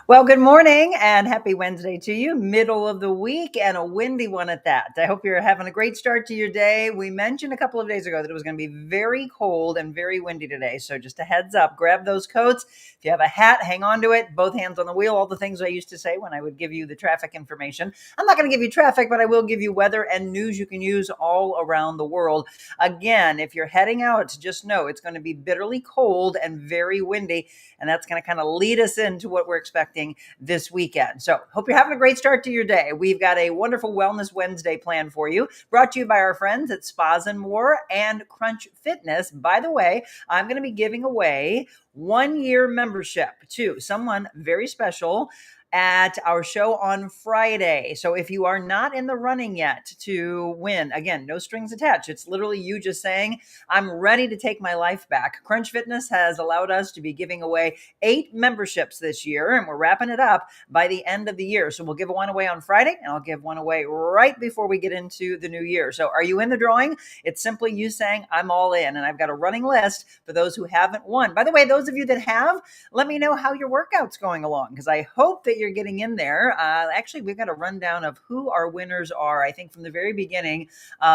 Well, good morning and happy Wednesday to you. Middle of the week and a windy one at that. I hope you're having a great start to your day. We mentioned a couple of days ago that it was going to be very cold and very windy today. So just a heads up, grab those coats. If you have a hat, hang on to it, both hands on the wheel, all the things I used to say when I would give you the traffic information. I'm not going to give you traffic, but I will give you weather and news you can use all around the world. Again, if you're heading out, just know it's going to be bitterly cold and very windy. And that's going to kind of lead us into what we're expecting this weekend. So hope you're having a great start to your day. We've got a wonderful Wellness Wednesday planned for you, brought to you by our friends at Spas and More and Crunch Fitness. By the way, I'm going to be giving away 1 year membership to someone very special at our show on Friday. So if you are not in the running yet to win, again, no strings attached. It's literally you just saying, I'm ready to take my life back. Crunch Fitness has allowed us to be giving away 8 memberships this year, and we're wrapping it up by the end of the year. So we'll give one away on Friday, and I'll give one away right before we get into the new year. So are you in the drawing? It's simply you saying, I'm all in. And I've got a running list for those who haven't won. By the way, those of you that have, let me know how your workout's going along, because I hope that you're getting in there. Actually, we've got a rundown of who our winners are. I think from the very beginning,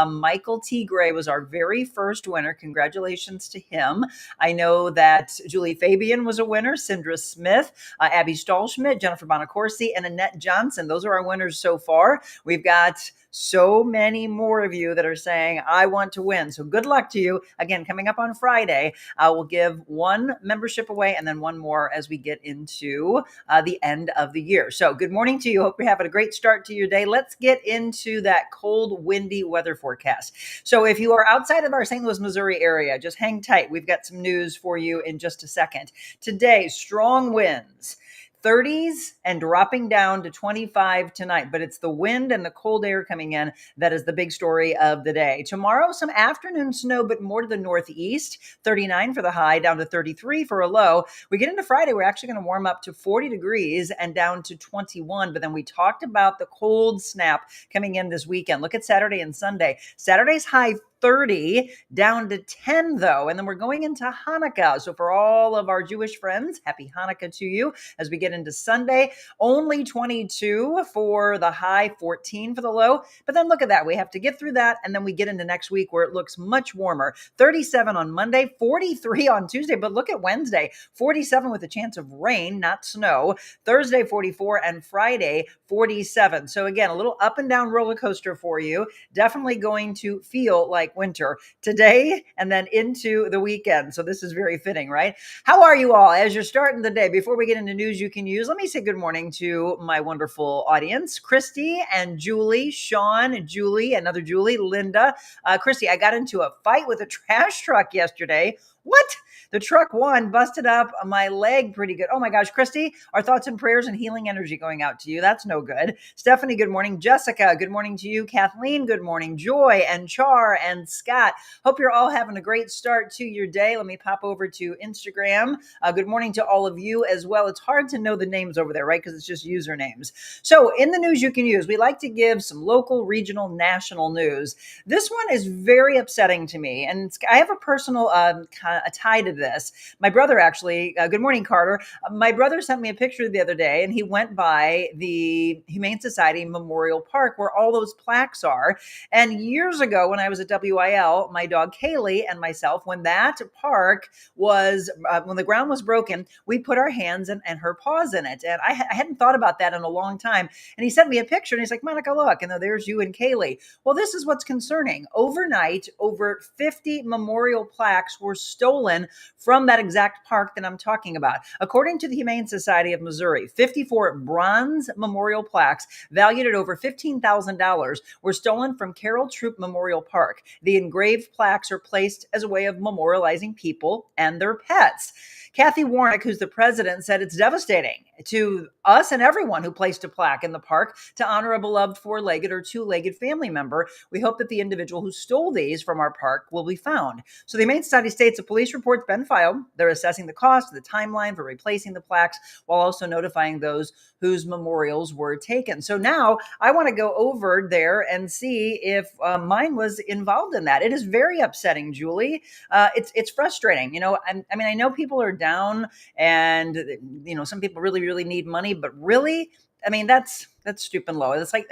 Michael T. Gray was our very first winner. Congratulations to him. I know that Julie Fabian was a winner, Cindra Smith, Abby Stahlschmidt, Jennifer Bonacorsi, and Annette Johnson. Those are our winners so far. We've got so many more of you that are saying, I want to win. So good luck to you. Again, coming up on Friday, we'll give one membership away and then one more as we get into the end of the year. So good morning to you. Hope you're having a great start to your day. Let's get into that cold, windy weather forecast. So if you are outside of our St. Louis, Missouri area, just hang tight. We've got some news for you in just a second. Today, strong winds. 30s and dropping down to 25 tonight, but it's the wind and the cold air coming in that is the big story of the day. Tomorrow, some afternoon snow, but more to the northeast, 39 for the high, down to 33 for a low. We get into Friday, we're actually going to warm up to 40 degrees and down to 21, but then we talked about the cold snap coming in this weekend. Look at Saturday and Sunday. Saturday's high 30, down to 10 though, and then we're going into Hanukkah. So for all of our Jewish friends, happy Hanukkah to you. As we get into Sunday, only 22 for the high, 14 for the low. But then look at that, we have to get through that, and then we get into next week where it looks much warmer. 37 on Monday, 43 on Tuesday, but look at Wednesday, 47 with a chance of rain, not snow. Thursday, 44, and Friday, 47. So again, a little up and down roller coaster for you. Definitely going to feel like winter today and then into the weekend. So this is very fitting, right? How are you all as you're starting the day? Before we get into news you can use, let me say good morning to my wonderful audience, Christy and Julie, Sean, Julie, another Julie, Linda. Christy, I got into a fight with a trash truck yesterday. What? The truck won, busted up my leg pretty good. Oh my gosh, Christy, our thoughts and prayers and healing energy going out to you. That's no good. Stephanie, good morning. Jessica, good morning to you. Kathleen, good morning. Joy and Char and Scott. Hope you're all having a great start to your day. Let me pop over to Instagram. Good morning to all of you as well. It's hard to know the names over there, right? Because it's just usernames. So in the news you can use, we like to give some local, regional, national news. This one is very upsetting to me. And I have a personal a tie to this. My brother actually, good morning, Carter. My brother sent me a picture the other day and he went by the Humane Society Memorial Park where all those plaques are. And years ago when I was at WIL, my dog Kaylee and myself, when that park was, when the ground was broken, we put our hands and her paws in it. And I hadn't thought about that in a long time. And he sent me a picture and he's like, Monica, look, and there's you and Kaylee. Well, this is what's concerning. Overnight, over 50 memorial plaques were stolen from that exact park that I'm talking about. According to the Humane Society of Missouri, 54 bronze memorial plaques valued at over $15,000 were stolen from Carroll Troop Memorial Park. The engraved plaques are placed as a way of memorializing people and their pets. Kathy Warnick, who's the president, said it's devastating to us and everyone who placed a plaque in the park to honor a beloved 4-legged or 2-legged family member. We hope that the individual who stole these from our park will be found. So the Humane Society states a police report's been filed. They're assessing the cost, the timeline for replacing the plaques, while also notifying those whose memorials were taken. So now I want to go over there and see if mine was involved in that. It is very upsetting, Julie. It's frustrating. I mean, I know people are down, and some people really, really need money, but really, I mean, that's stupid low. It's like,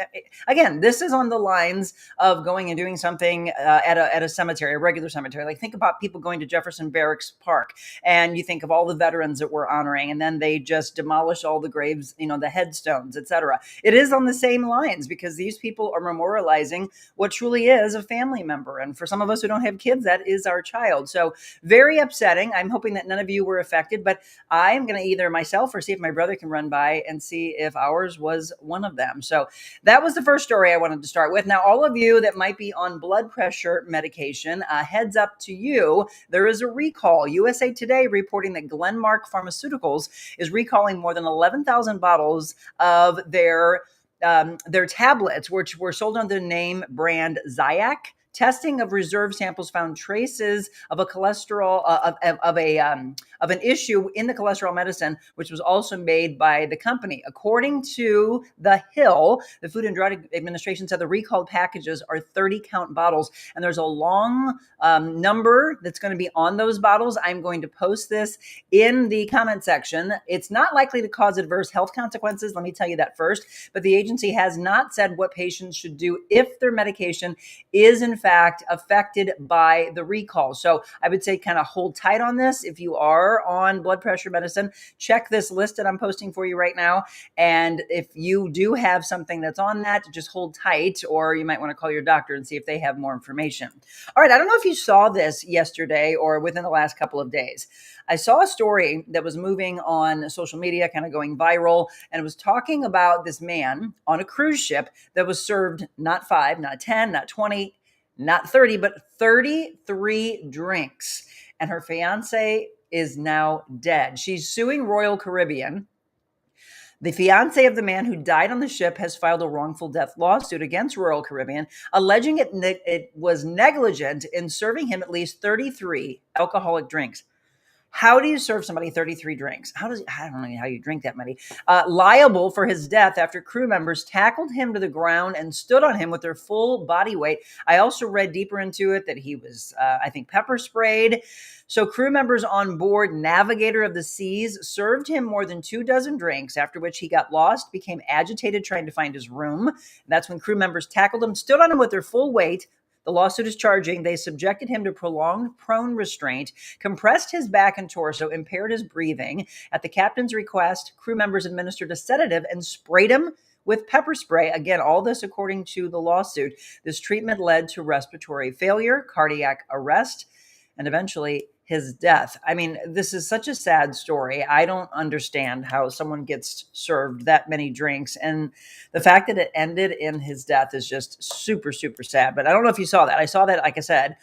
again, this is on the lines of going and doing something at a cemetery, a regular cemetery. Like, think about people going to Jefferson Barracks Park, and you think of all the veterans that we're honoring, and then they just demolish all the graves, the headstones, etc. It is on the same lines, because these people are memorializing what truly is a family member. And for some of us who don't have kids, that is our child. So very upsetting. I'm hoping that none of you were affected, but I'm going to either myself or see if my brother can run by and see if ours was one of them. So that was the first story I wanted to start with. Now, all of you that might be on blood pressure medication, heads up to you. There is a recall. USA Today reporting that Glenmark Pharmaceuticals is recalling more than 11,000 bottles of their tablets, which were sold under the name brand Zyac. Testing of reserve samples found traces of a cholesterol of an issue in the cholesterol medicine, which was also made by the company. According to The Hill, the Food and Drug Administration said the recalled packages are 30-count bottles, and there's a long number that's going to be on those bottles. I'm going to post this in the comment section. It's not likely to cause adverse health consequences. Let me tell you that first. But the agency has not said what patients should do if their medication is in fact affected by the recall. So I would say kind of hold tight on this. If you are on blood pressure medicine, check this list that I'm posting for you right now. And if you do have something that's on that, just hold tight, or you might want to call your doctor and see if they have more information. All right. I don't know if you saw this yesterday or within the last couple of days. I saw a story that was moving on social media, kind of going viral, and it was talking about this man on a cruise ship that was served not 5, not 10, not 20, not 30, but 33 drinks. And her fiance is now dead. She's suing Royal Caribbean. The fiance of the man who died on the ship has filed a wrongful death lawsuit against Royal Caribbean, alleging it was negligent in serving him at least 33 alcoholic drinks. How do you serve somebody 33 drinks? I don't know how you drink that many. Liable for his death after crew members tackled him to the ground and stood on him with their full body weight. I also read deeper into it that he was, I think, pepper sprayed. So crew members on board Navigator of the Seas served him more than 24 drinks, after which he got lost, became agitated trying to find his room. And that's when crew members tackled him, stood on him with their full weight. The lawsuit is charging they subjected him to prolonged prone restraint, compressed his back and torso, impaired his breathing. At the captain's request, crew members administered a sedative and sprayed him with pepper spray. Again, all this according to the lawsuit. This treatment led to respiratory failure, cardiac arrest, and eventually his death. I mean, this is such a sad story. I don't understand how someone gets served that many drinks. And the fact that it ended in his death is just super, super sad. But I don't know if you saw that. I saw that, like I said,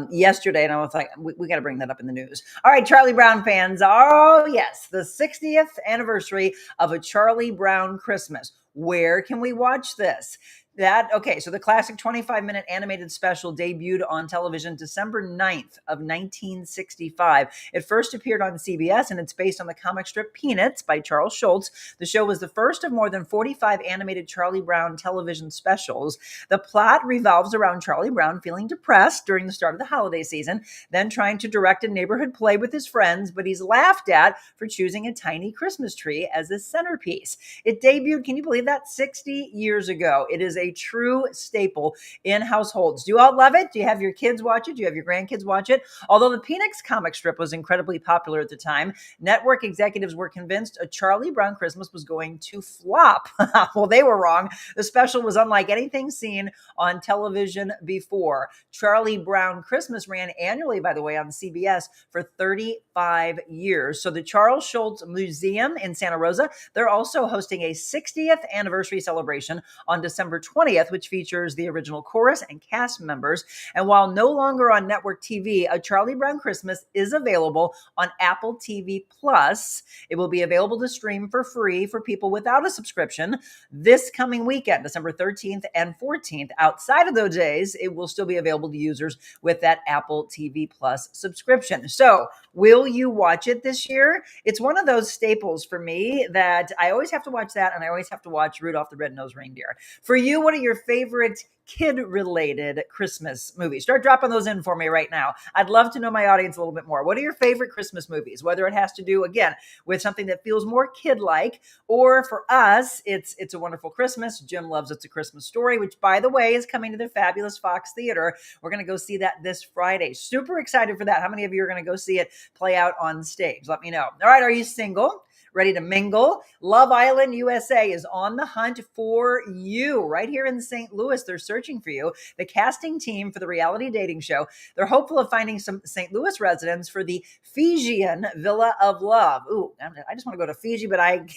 yesterday, and I was like, we got to bring that up in the news. All right, Charlie Brown fans. Oh, yes, the 60th anniversary of A Charlie Brown Christmas. Where can we watch this? So the classic 25-minute animated special debuted on television December 9th of 1965. It first appeared on CBS, and it's based on the comic strip Peanuts by Charles Schulz. The show was the first of more than 45 animated Charlie Brown television specials. The plot revolves around Charlie Brown feeling depressed during the start of the holiday season, then trying to direct a neighborhood play with his friends, but he's laughed at for choosing a tiny Christmas tree as his centerpiece. It debuted, can you believe that, 60 years ago. It is a true staple in households. Do you all love it? Do you have your kids watch it? Do you have your grandkids watch it? Although the Peanuts comic strip was incredibly popular at the time, network executives were convinced A Charlie Brown Christmas was going to flop. Well, they were wrong. The special was unlike anything seen on television before. Charlie Brown Christmas ran annually, by the way, on CBS for 35 years. So the Charles Schulz Museum in Santa Rosa, they're also hosting a 60th anniversary celebration on December 20th, which features the original chorus and cast members. And while no longer on network TV, A Charlie Brown Christmas is available on Apple TV Plus. It will be available to stream for free for people without a subscription this coming weekend, December 13th and 14th. Outside of those days, it will still be available to users with that Apple TV Plus subscription. So Will you watch it this year? It's one of those staples for me that I always have to watch that, and I always have to watch Rudolph the Red-Nosed Reindeer. For you, what are your favorite kid-related Christmas movies? Start dropping those in for me right now. I'd love to know my audience a little bit more. What are your favorite Christmas movies? Whether it has to do, again, with something that feels more kid-like, or for us, it's a Wonderful Christmas. Jim loves It's a Christmas Story, which, by the way, is coming to the fabulous Fox Theater. We're going to go see that this Friday. Super excited for that. How many of you are going to go see it play out on stage? Let me know. All right, are you single? Ready to mingle? Love Island USA is on the hunt for you right here in St. Louis. They're searching for you. The casting team for the reality dating show, they're hopeful of finding some St. Louis residents for the Fijian Villa of Love. Ooh, I just want to go to Fiji, but I'm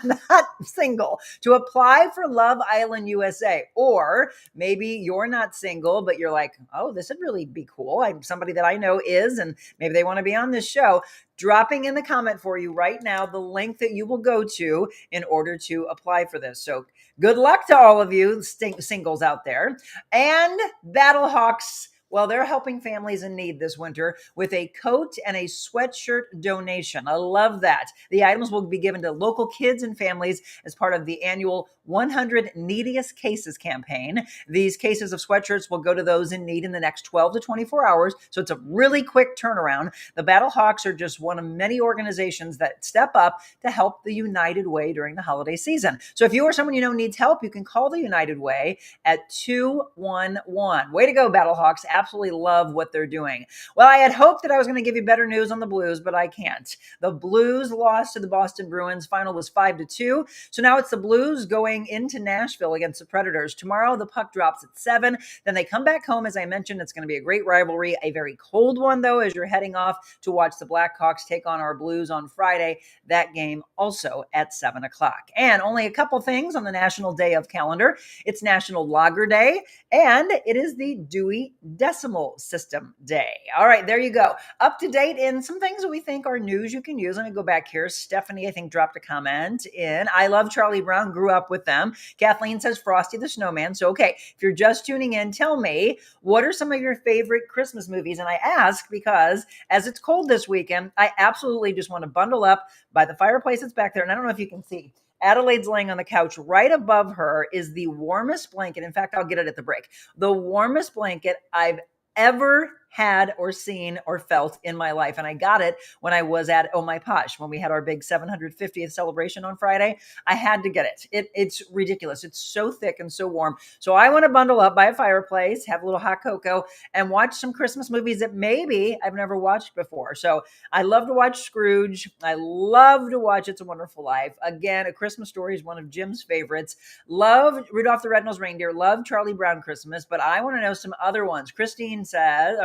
not single. To apply for Love Island USA, or maybe you're not single, but you're like, oh, this would really be cool. Somebody that I know is, and maybe they want to be on this show. Dropping in the comment for you right now the link that you will go to in order to apply for this. So good luck to all of you singles out there. And Battlehawks, well, they're helping families in need this winter with a coat and a sweatshirt donation. I love that. The items will be given to local kids and families as part of the annual 100 Neediest Cases campaign. These cases of sweatshirts will go to those in need in the next 12 to 24 hours. So it's a really quick turnaround. The Battlehawks are just one of many organizations that step up to help the United Way during the holiday season. So if you or someone you know needs help, you can call the United Way at 211. Way to go, Battlehawks. Absolutely love what they're doing. Well, I had hoped that I was going to give you better news on the Blues, but I can't. The Blues lost to the Boston Bruins. Final was 5-2. So now it's the Blues going into Nashville against the Predators. Tomorrow, the puck drops at 7. Then they come back home. As I mentioned, it's going to be a great rivalry, a very cold one, though, as you're heading off to watch the Blackhawks take on our Blues on Friday. That game also at 7 o'clock. And only a couple things on the National Day of calendar. It's National Lager Day, and it is the Dewey Decimal System Day. All right, there you go. Up to date in some things that we think are news you can use. Let me go back here. Stephanie, I think, dropped a comment in. I love Charlie Brown, grew up with them. Kathleen says Frosty the Snowman. So, okay, if you're just tuning in, tell me, what are some of your favorite Christmas movies? And I ask because as it's cold this weekend, I absolutely just want to bundle up by the fireplace that's back there. And I don't know if you can see, Adelaide's laying on the couch. Right above her is the warmest blanket. In fact, I'll get it at the break. The warmest blanket I've ever had or seen or felt in my life. And I got it when I was at Oh My Posh, when we had our big 750th celebration on Friday. I had to get it. It's ridiculous. It's so thick and so warm. So I want to bundle up by a fireplace, have a little hot cocoa, and watch some Christmas movies that maybe I've never watched before. So I love to watch Scrooge. I love to watch It's a Wonderful Life. Again, A Christmas Story is one of Jim's favorites. Love Rudolph the Red-Nosed Reindeer. Love Charlie Brown Christmas. But I want to know some other ones. Kristen says,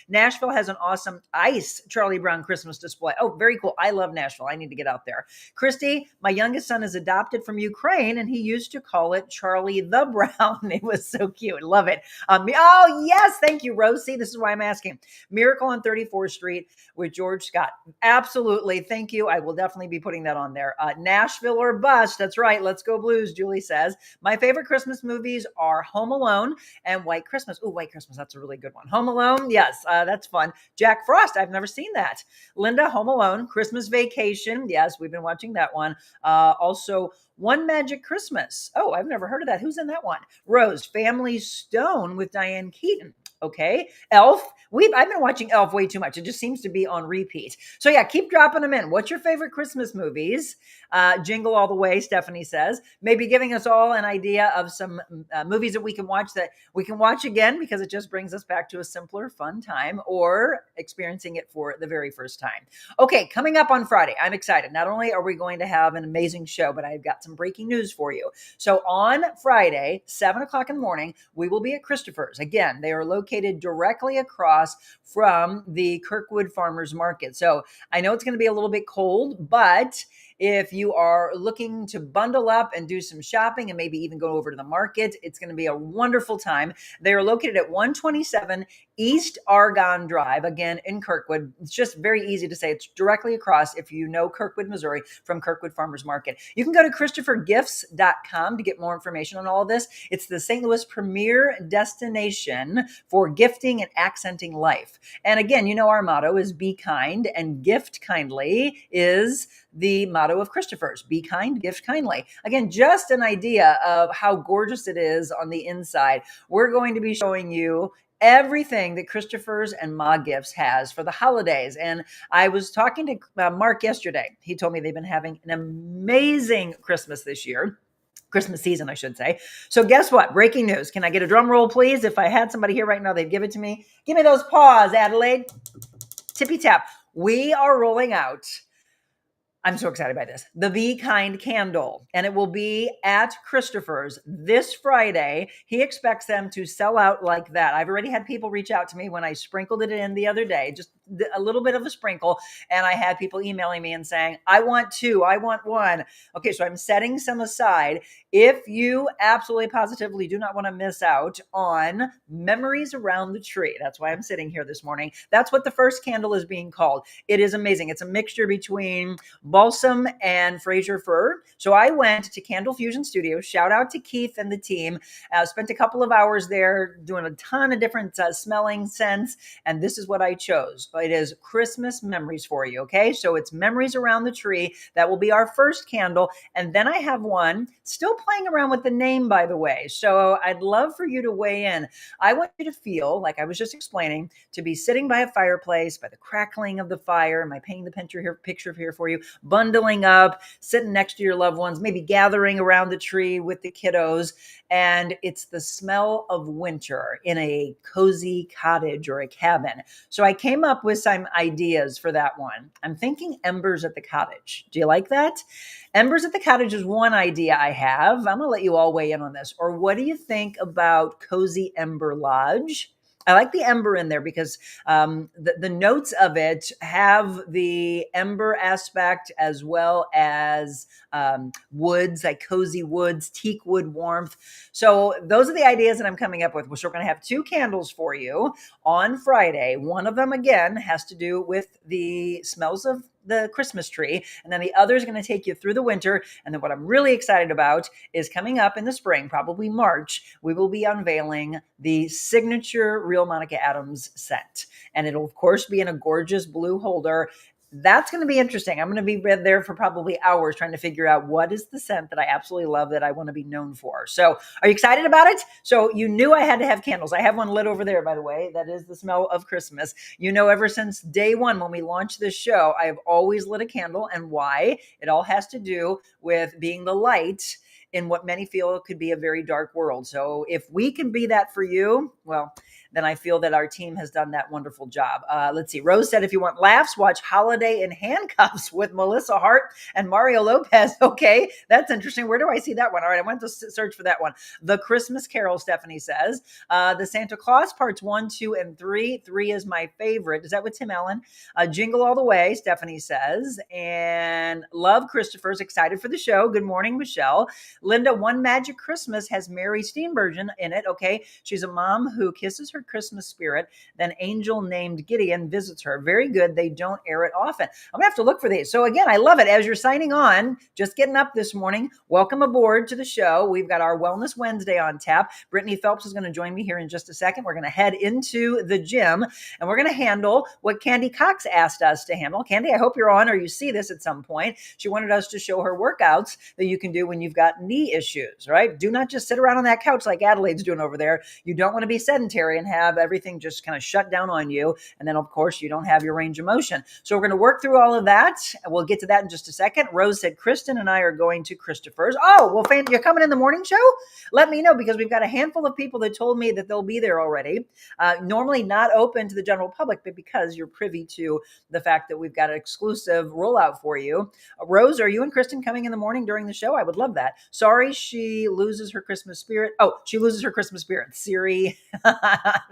Nashville has an awesome ice Charlie Brown Christmas display. Oh, very cool. I love Nashville. I need to get out there. Christy, my youngest son is adopted from Ukraine, and he used to call it Charlie the Brown. It was so cute. Love it. Oh, yes. Thank you, Rosie. This is why I'm asking. Miracle on 34th Street with George Scott. Absolutely. Thank you. I will definitely be putting that on there. Nashville or bust. That's right. Let's go Blues, Julie says. My favorite Christmas movies are Home Alone and White Christmas. Oh, White Christmas. That's a really good one. Home Alone. Yes, that's fun. Jack Frost. I've never seen that. Linda, Home Alone. Christmas Vacation. Yes, we've been watching that one. Also, One Magic Christmas. Oh, I've never heard of that. Who's in that one? Rose, Family Stone with Diane Keaton. Okay. Elf. I've been watching Elf way too much. It just seems to be on repeat. So yeah, keep dropping them in. What's your favorite Christmas movies? Jingle All the Way, Stephanie says. Maybe giving us all an idea of some movies that we can watch again, because it just brings us back to a simpler, fun time, or experiencing it for the very first time. Okay, coming up on Friday, I'm excited. Not only are we going to have an amazing show, but I've got some breaking news for you. So on Friday, 7 o'clock in the morning, we will be at Christopher's. Again, they are located directly across from the Kirkwood Farmers Market. So I know it's going to be a little bit cold, but If you are looking to bundle up and do some shopping and maybe even go over to the market, it's going to be a wonderful time. They are located at 127 East Argonne Drive, again in Kirkwood. It's just very easy to say. It's directly across, if you know Kirkwood, Missouri, from Kirkwood Farmers Market. You can go to ChristopherGifts.com to get more information on all of this. It's the St. Louis premier destination for gifting and accenting life. And again, you know our motto is be kind, and gift kindly is the motto of Christopher's. Be kind, gift kindly. Again, just an idea of how gorgeous it is on the inside. We're going to be showing you everything that Christopher's and Ma Gifts has for the holidays. And I was talking to Mark yesterday. He told me they've been having an amazing Christmas this year. Christmas season, I should say. So guess what? Breaking news. Can I get a drum roll, please? If I had somebody here right now, they'd give it to me. Give me those paws, Adelaide. Tippy tap. We are rolling out, I'm so excited by this, the Be Kind candle. And it will be at Christopher's this Friday. He expects them to sell out like that. I've already had people reach out to me when I sprinkled it in the other day, just a little bit of a sprinkle. And I had people emailing me and saying, I want two, I want one. Okay, so I'm setting some aside. If you absolutely positively do not want to miss out on Memories Around the Tree, that's why I'm sitting here this morning. That's what the first candle is being called. It is amazing. It's a mixture between balsam and Fraser fir. So I went to Candle Fusion Studios. Shout out to Keith and the team. Spent a couple of hours there doing a ton of different smelling scents. And this is what I chose. It is Christmas memories for you. Okay. So it's Memories Around the Tree. That will be our first candle. And then I have one still playing around with the name, by the way. So I'd love for you to weigh in. I want you to feel, like I was just explaining, to be sitting by a fireplace, by the crackling of the fire. Am I painting the picture here for you? Bundling up, sitting next to your loved ones, maybe gathering around the tree with the kiddos. And it's the smell of winter in a cozy cottage or a cabin. So I came up with some ideas for that one. I'm thinking embers at the cottage. Do you like that? Embers at the cottage is one idea I have. I'm going to let you all weigh in on this. Or what do you think about Cozy Ember Lodge? I like the ember in there because the notes of it have the ember aspect as well as woods, like cozy woods, teak wood warmth. So those are the ideas that I'm coming up with. So we're going to have two candles for you on Friday. One of them, again, has to do with the smells of the Christmas tree. And then the other is going to take you through the winter. And then what I'm really excited about is coming up in the spring, probably March, we will be unveiling the signature Real Monica Adams scent. And it'll, of course, be in a gorgeous blue holder. That's going to be interesting. I'm going to be there for probably hours trying to figure out what is the scent that I absolutely love that I want to be known for. So are you excited about it? So you knew I had to have candles. I have one lit over there, by the way. That is the smell of Christmas. You know, ever since day one, when we launched this show, I have always lit a candle. And why? It all has to do with being the light in what many feel could be a very dark world. So if we can be that for you, well, then I feel that our team has done that wonderful job. Let's see. Rose said, if you want laughs, watch Holiday in Handcuffs with Melissa Hart and Mario Lopez. Okay, that's interesting. Where do I see that one? All right, I went to search for that one. The Christmas Carol, Stephanie says. The Santa Claus parts 1, 2, and 3. 3 is my favorite. Is that with Tim Allen? Jingle All the Way, Stephanie says. And love Christopher's. Excited for the show. Good morning, Michelle. Linda, One Magic Christmas has Mary Steenburgen in it. Okay, she's a mom who kisses her Christmas spirit. Then angel named Gideon visits her. Very good. They don't air it often. I'm gonna have to look for these. So again, I love it. As you're signing on, just getting up this morning, welcome aboard to the show. We've got our Wellness Wednesday on tap. Brittany Phelps is going to join me here in just a second. We're going to head into the gym and we're going to handle what Candy Cox asked us to handle. Candy, I hope you're on or you see this at some point. She wanted us to show her workouts that you can do when you've got knee issues, right? Do not just sit around on that couch like Adelaide's doing over there. You don't want to be sedentary and have everything just kind of shut down on you. And then, of course, you don't have your range of motion. So we're going to work through all of that. We'll get to that in just a second. Rose said, Kristen and I are going to Christopher's. Oh, well, Fan, you're coming in the morning show? Let me know because we've got a handful of people that told me that they'll be there already. Normally not open to the general public, but because you're privy to the fact that we've got an exclusive rollout for you. Rose, are you and Kristen coming in the morning during the show? I would love that. Sorry she loses her Christmas spirit. Oh, she loses her Christmas spirit. Siri,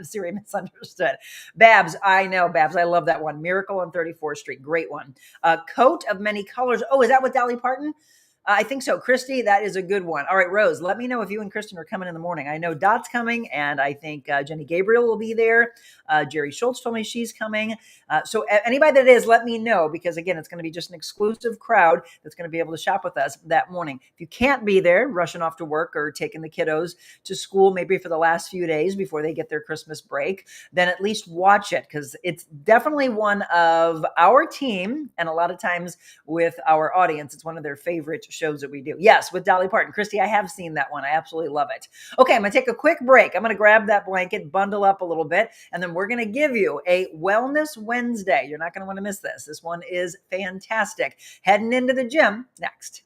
Siri misunderstood. Babs, I know, Babs. I love that one. Miracle on 34th Street. Great one. Coat of Many Colors. Oh, is that with Dolly Parton? I think so. Christy, that is a good one. All right, Rose, let me know if you and Kristen are coming in the morning. I know Dot's coming, and I think Jenny Gabriel will be there. Jerry Schultz told me she's coming. So anybody that is, let me know, because, again, it's going to be just an exclusive crowd that's going to be able to shop with us that morning. If you can't be there, rushing off to work or taking the kiddos to school maybe for the last few days before they get their Christmas break, then at least watch it, because it's definitely one of our team, and a lot of times with our audience, it's one of their favorite shows that we do. Yes, with Dolly Parton. Christy, I have seen that one. I absolutely love it. Okay, I'm going to take a quick break. I'm going to grab that blanket, bundle up a little bit, and then we're going to give you a Wellness Wednesday. You're not going to want to miss this. This one is fantastic. Heading into the gym next.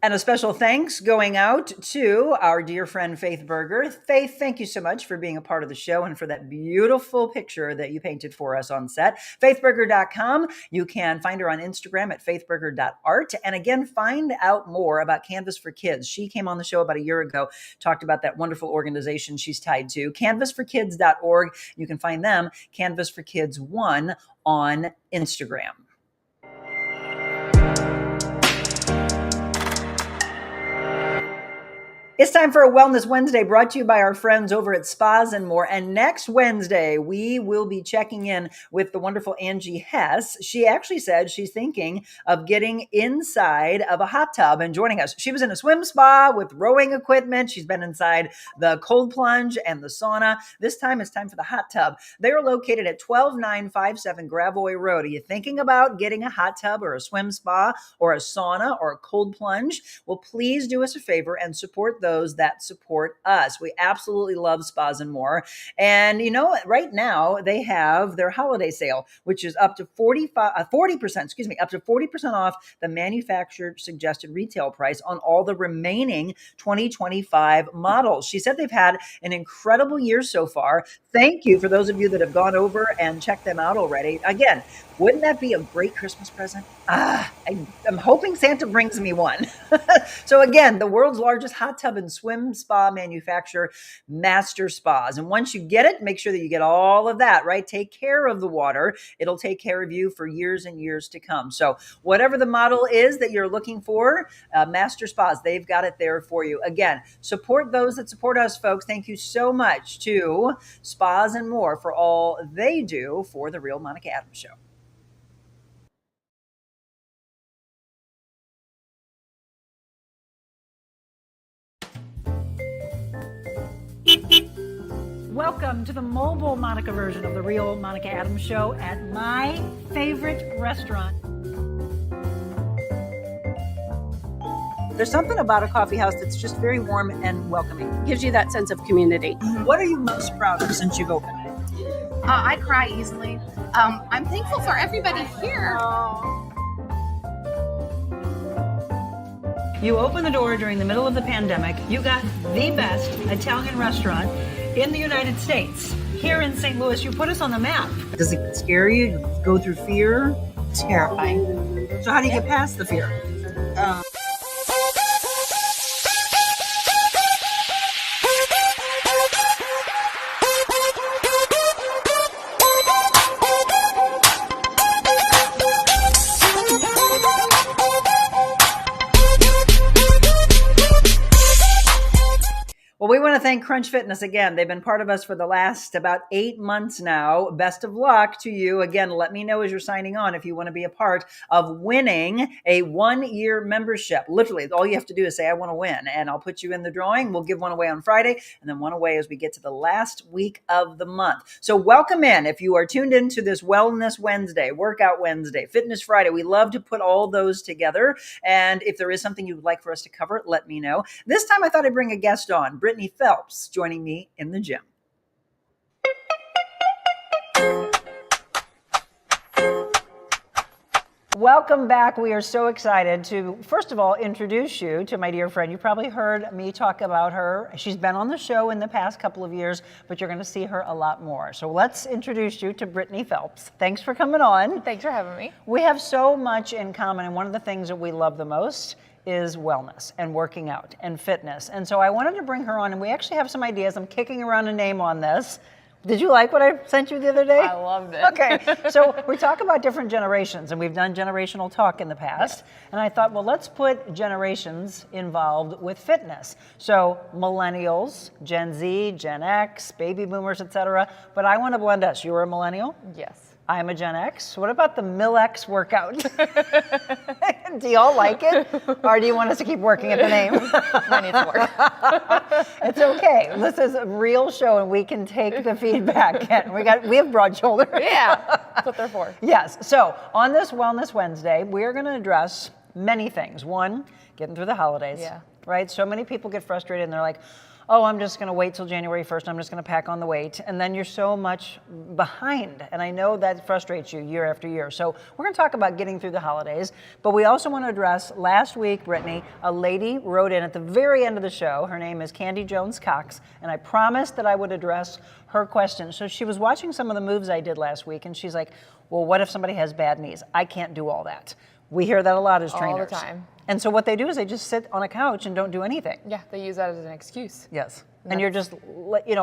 And a special thanks going out to our dear friend, Faith Berger. Faith, thank you so much for being a part of the show and for that beautiful picture that you painted for us on set. faithberger.com. You can find her on Instagram at faithberger.art. And again, find out more about Canvas for Kids. She came on the show about a year ago, talked about that wonderful organization she's tied to, canvasforkids.org. You can find them, Canvas for Kids 1, on Instagram. It's time for a Wellness Wednesday brought to you by our friends over at Spas and More. And next Wednesday, we will be checking in with the wonderful Angie Hess. She actually said she's thinking of getting inside of a hot tub and joining us. She was in a swim spa with rowing equipment. She's been inside the cold plunge and the sauna. This time it's time for the hot tub. They're located at 12957 Gravois Road. Are you thinking about getting a hot tub or a swim spa or a sauna or a cold plunge? Well, please do us a favor and support those that support us. We absolutely love Spas and More. And you know, right now they have their holiday sale, which is up to 40% off the manufacturer suggested retail price on all the remaining 2025 models. She said they've had an incredible year so far. Thank you for those of you that have gone over and checked them out already. Again, wouldn't that be a great Christmas present? I'm hoping Santa brings me one. So again, the world's largest hot tub and swim spa manufacturer, Master Spas. And once you get it, make sure that you get all of that, right? Take care of the water. It'll take care of you for years and years to come. So whatever the model is that you're looking for, Master Spas, they've got it there for you. Again, support those that support us, folks. Thank you so much to Spas and More for all they do for The Real Monica Adams Show. Welcome to the mobile Monica version of The Real Monica Adams Show at my favorite restaurant. There's something about a coffee house that's just very warm and welcoming. Gives you that sense of community. What are you most proud of since you've opened it? I cry easily. I'm thankful for everybody here. You opened the door during the middle of the pandemic. You got the best Italian restaurant in the United States. Here in St. Louis, you put us on the map. Does it scare you? Do you go through fear? Terrifying. So how do you get past the fear? Well, we want to thank Crunch Fitness again. They've been part of us for the last about 8 months now. Best of luck to you. Again, let me know as you're signing on if you want to be a part of winning a 1-year membership. Literally, all you have to do is say, I want to win, and I'll put you in the drawing. We'll give one away on Friday, and then one away as we get to the last week of the month. So welcome in. If you are tuned into this Wellness Wednesday, Workout Wednesday, Fitness Friday, we love to put all those together. And if there is something you would like for us to cover, let me know. This time I thought I'd bring a guest on, Brittany Phelps, joining me in the gym. Welcome back. We are so excited to, first of all, introduce you to my dear friend. You probably heard me talk about her. She's been on the show in the past couple of years, but you're going to see her a lot more. So let's introduce you to Brittany Phelps. Thanks for coming on. Thanks for having me. We have so much in common, and one of the things that we love the most is wellness and working out and fitness. And so I wanted to bring her on, and we actually have some ideas. I'm kicking around a name on this. Did you like what I sent you the other day? I loved it. Okay, so we talk about different generations, and we've done generational talk in the past. And I thought, well, let's put generations involved with fitness. So millennials, Gen Z, Gen X, baby boomers, etc. But I want to blend us. You were a millennial? Yes. I'm a Gen X. What about the Mil-X workout? Do y'all like it? Or do you want us to keep working at the name? I need to work. It's okay. This is a real show and we can take the feedback. And we have broad shoulders. Yeah, that's what they're for. Yes. So on this Wellness Wednesday, we're going to address many things. One, getting through the holidays. Yeah. Right? So many people get frustrated and they're like, oh, I'm just going to wait till January 1st. I'm just going to pack on the weight. And then you're so much behind. And I know that frustrates you year after year. So we're going to talk about getting through the holidays. But we also want to address, last week, Brittany, a lady wrote in at the very end of the show. Her name is Candy Jones Cox. And I promised that I would address her question. So she was watching some of the moves I did last week. And she's like, well, what if somebody has bad knees? I can't do all that. We hear that a lot as trainers. All the time. And so what they do is they just sit on a couch and don't do anything. Yeah, they use that as an excuse. Yes. And you're just,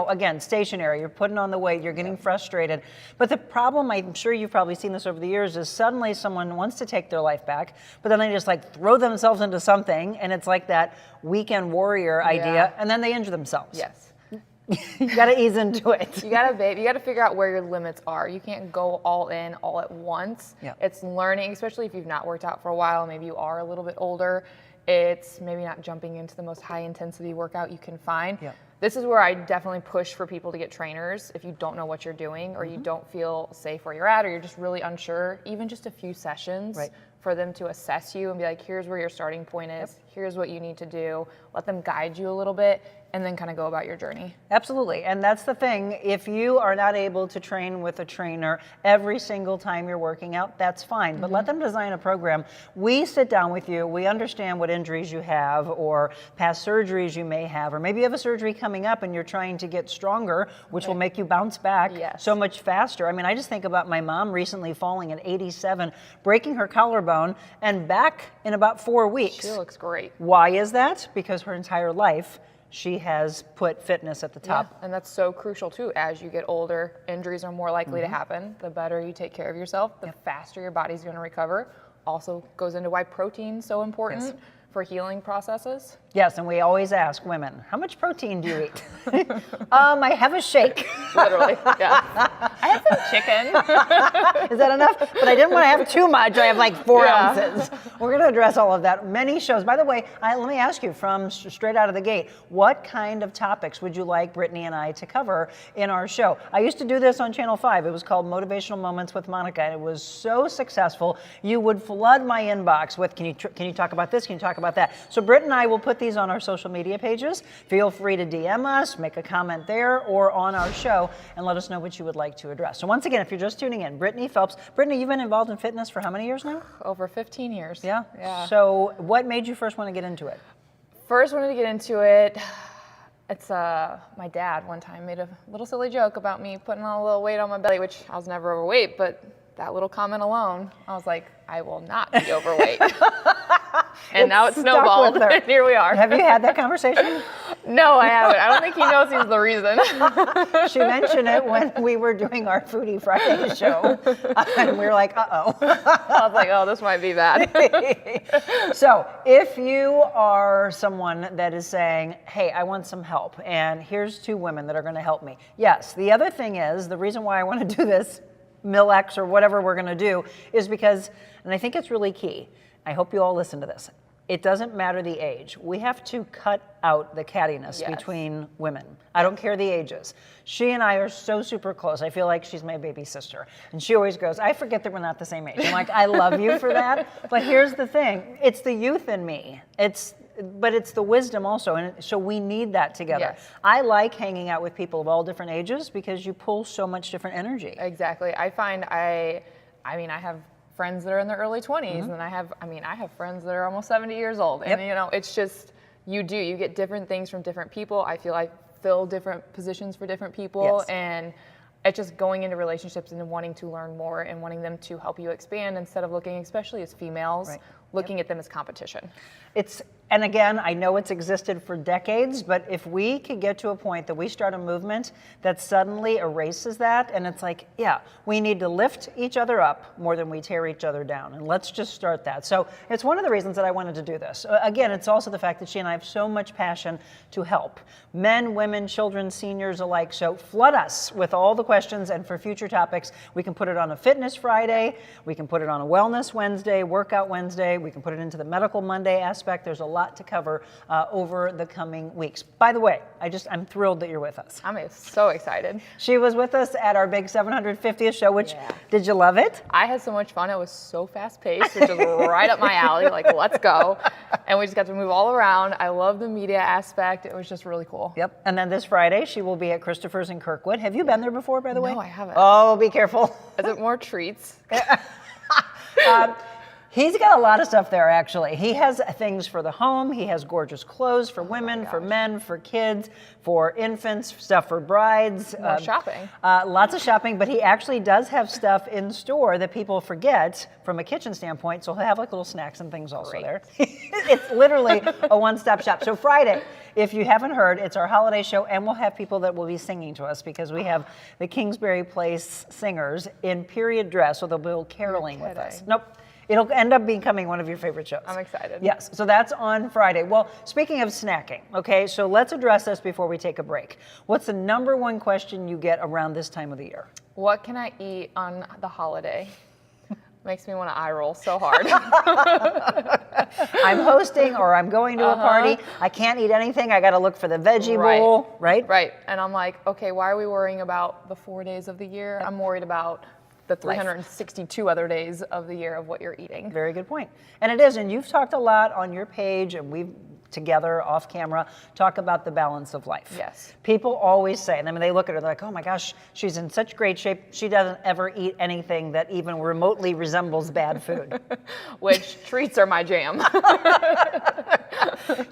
again, stationary. You're putting on the weight. You're getting frustrated. But the problem, I'm sure you've probably seen this over the years, is suddenly someone wants to take their life back, but then they just throw themselves into something, and it's like that weekend warrior idea, and then they injure themselves. Yes. You got to ease into it. You got to figure out where your limits are. You can't go all in all at once. Yeah. It's learning, especially if you've not worked out for a while, maybe you are a little bit older. It's maybe not jumping into the most high intensity workout you can find. Yeah. This is where I definitely push for people to get trainers if you don't know what you're doing or you don't feel safe where you're at or you're just really unsure, even just a few sessions for them to assess you and be like, here's where your starting point is, here's what you need to do, let them guide you a little bit, and then kind of go about your journey. Absolutely. And that's the thing. If you are not able to train with a trainer every single time you're working out, that's fine. But let them design a program. We sit down with you. We understand what injuries you have or past surgeries you may have, or maybe you have a surgery coming up and you're trying to get stronger, which will make you bounce back so much faster. I mean, I just think about my mom recently falling at 87, breaking her collarbone, and back in about 4 weeks. She looks great. Why is that? Because her entire life, she has put fitness at the top. Yeah, and that's so crucial too. As you get older, injuries are more likely to happen. The better you take care of yourself, the faster your body's going to recover. Also goes into why protein's so important for healing processes. Yes, and we always ask women, how much protein do you eat? I have a shake. Literally, yeah. I have some chicken. Is that enough? But I didn't want to have too much. I have 4 ounces. We're going to address all of that. Many shows. By the way, let me ask you from straight out of the gate, what kind of topics would you like Brittany and I to cover in our show? I used to do this on Channel 5. It was called Motivational Moments with Monica, and it was so successful. You would flood my inbox with, can you talk about this? Can you talk about that? So Britt and I will put these on our social media pages. Feel free to DM us, make a comment there, or on our show, and let us know what you would like to address. So once again, if you're just tuning in, Brittany Phelps. Brittany, you've been involved in fitness for how many years now? Over 15 years. Yeah? Yeah. So what made you first want to get into it? First wanted to get into it, it's my dad one time made a little silly joke about me putting on a little weight on my belly, which I was never overweight, but that little comment alone, I was like, I will not be overweight. And now it's snowballed, and here we are. Have you had that conversation? No, I haven't. I don't think he knows he's the reason. She mentioned it when we were doing our Foodie Friday show, and we were like, uh-oh. I was like, oh, this might be bad. So if you are someone that is saying, hey, I want some help, and here's 2 women that are going to help me. Yes, the other thing is, the reason why I want to do this, MilX or whatever we're going to do, is because, and I think it's really key, I hope you all listen to this, it doesn't matter the age. We have to cut out the cattiness between women. I don't care the ages. She and I are so super close. I feel like she's my baby sister. And she always goes, I forget that we're not the same age. I'm like, I love you for that. But here's the thing. It's the youth in me. But it's the wisdom also. And so we need that together. Yes. I like hanging out with people of all different ages because you pull so much different energy. Exactly. I find I have friends that are in their early 20s, and I have friends that are almost 70 years old. And it's just, you get different things from different people. I feel I fill different positions for different people, and it's just going into relationships and wanting to learn more and wanting them to help you expand instead of looking, especially as females, looking at them as competition. And again, I know it's existed for decades, but if we could get to a point that we start a movement that suddenly erases that, and it's like, yeah, we need to lift each other up more than we tear each other down, and let's just start that. So it's one of the reasons that I wanted to do this. Again, it's also the fact that she and I have so much passion to help men, women, children, seniors alike. So flood us with all the questions, and for future topics, we can put it on a Fitness Friday, we can put it on a Wellness Wednesday, Workout Wednesday, we can put it into the Medical Monday aspect. There's a lot to cover over the coming weeks. By the way, I'm thrilled that you're with us. I'm so excited. She was with us at our big 750th show, which, did you love it? I had so much fun. It was so fast paced, which is right up my alley. Like, let's go. And we just got to move all around. I love the media aspect. It was just really cool. Yep. And then this Friday, she will be at Christopher's in Kirkwood. Have you been there before, by the way? No, I haven't. Oh, be careful. Is it more treats? He's got a lot of stuff there, actually. He has things for the home. He has gorgeous clothes for women, for men, for kids, for infants, stuff for brides. More shopping. Lots of shopping, but he actually does have stuff in store that people forget from a kitchen standpoint, so he'll have like little snacks and things also there. It's literally a one-stop shop. So Friday, if you haven't heard, it's our holiday show, and we'll have people that will be singing to us because we have the Kingsbury Place singers in period dress, so they'll be caroling with us. Nope. It'll end up becoming one of your favorite shows. I'm excited. Yes, so that's on Friday. Well, speaking of snacking, okay, so let's address this before we take a break. What's the number one question you get around this time of the year? What can I eat on the holiday? Makes me want to eye roll so hard. I'm hosting or I'm going to a party. I can't eat anything. I got to look for the veggie bowl, right? Right. And I'm like, okay, why are we worrying about the 4 days of the year? I'm worried about the 362 other days of the year of what you're eating. Very good point. And it is, and you've talked a lot on your page, and we've together off camera talk about the balance of life. Yes. People always say, and I mean, they look at her, they're like, oh my gosh, she's in such great shape. She doesn't ever eat anything that even remotely resembles bad food. Which treats are my jam.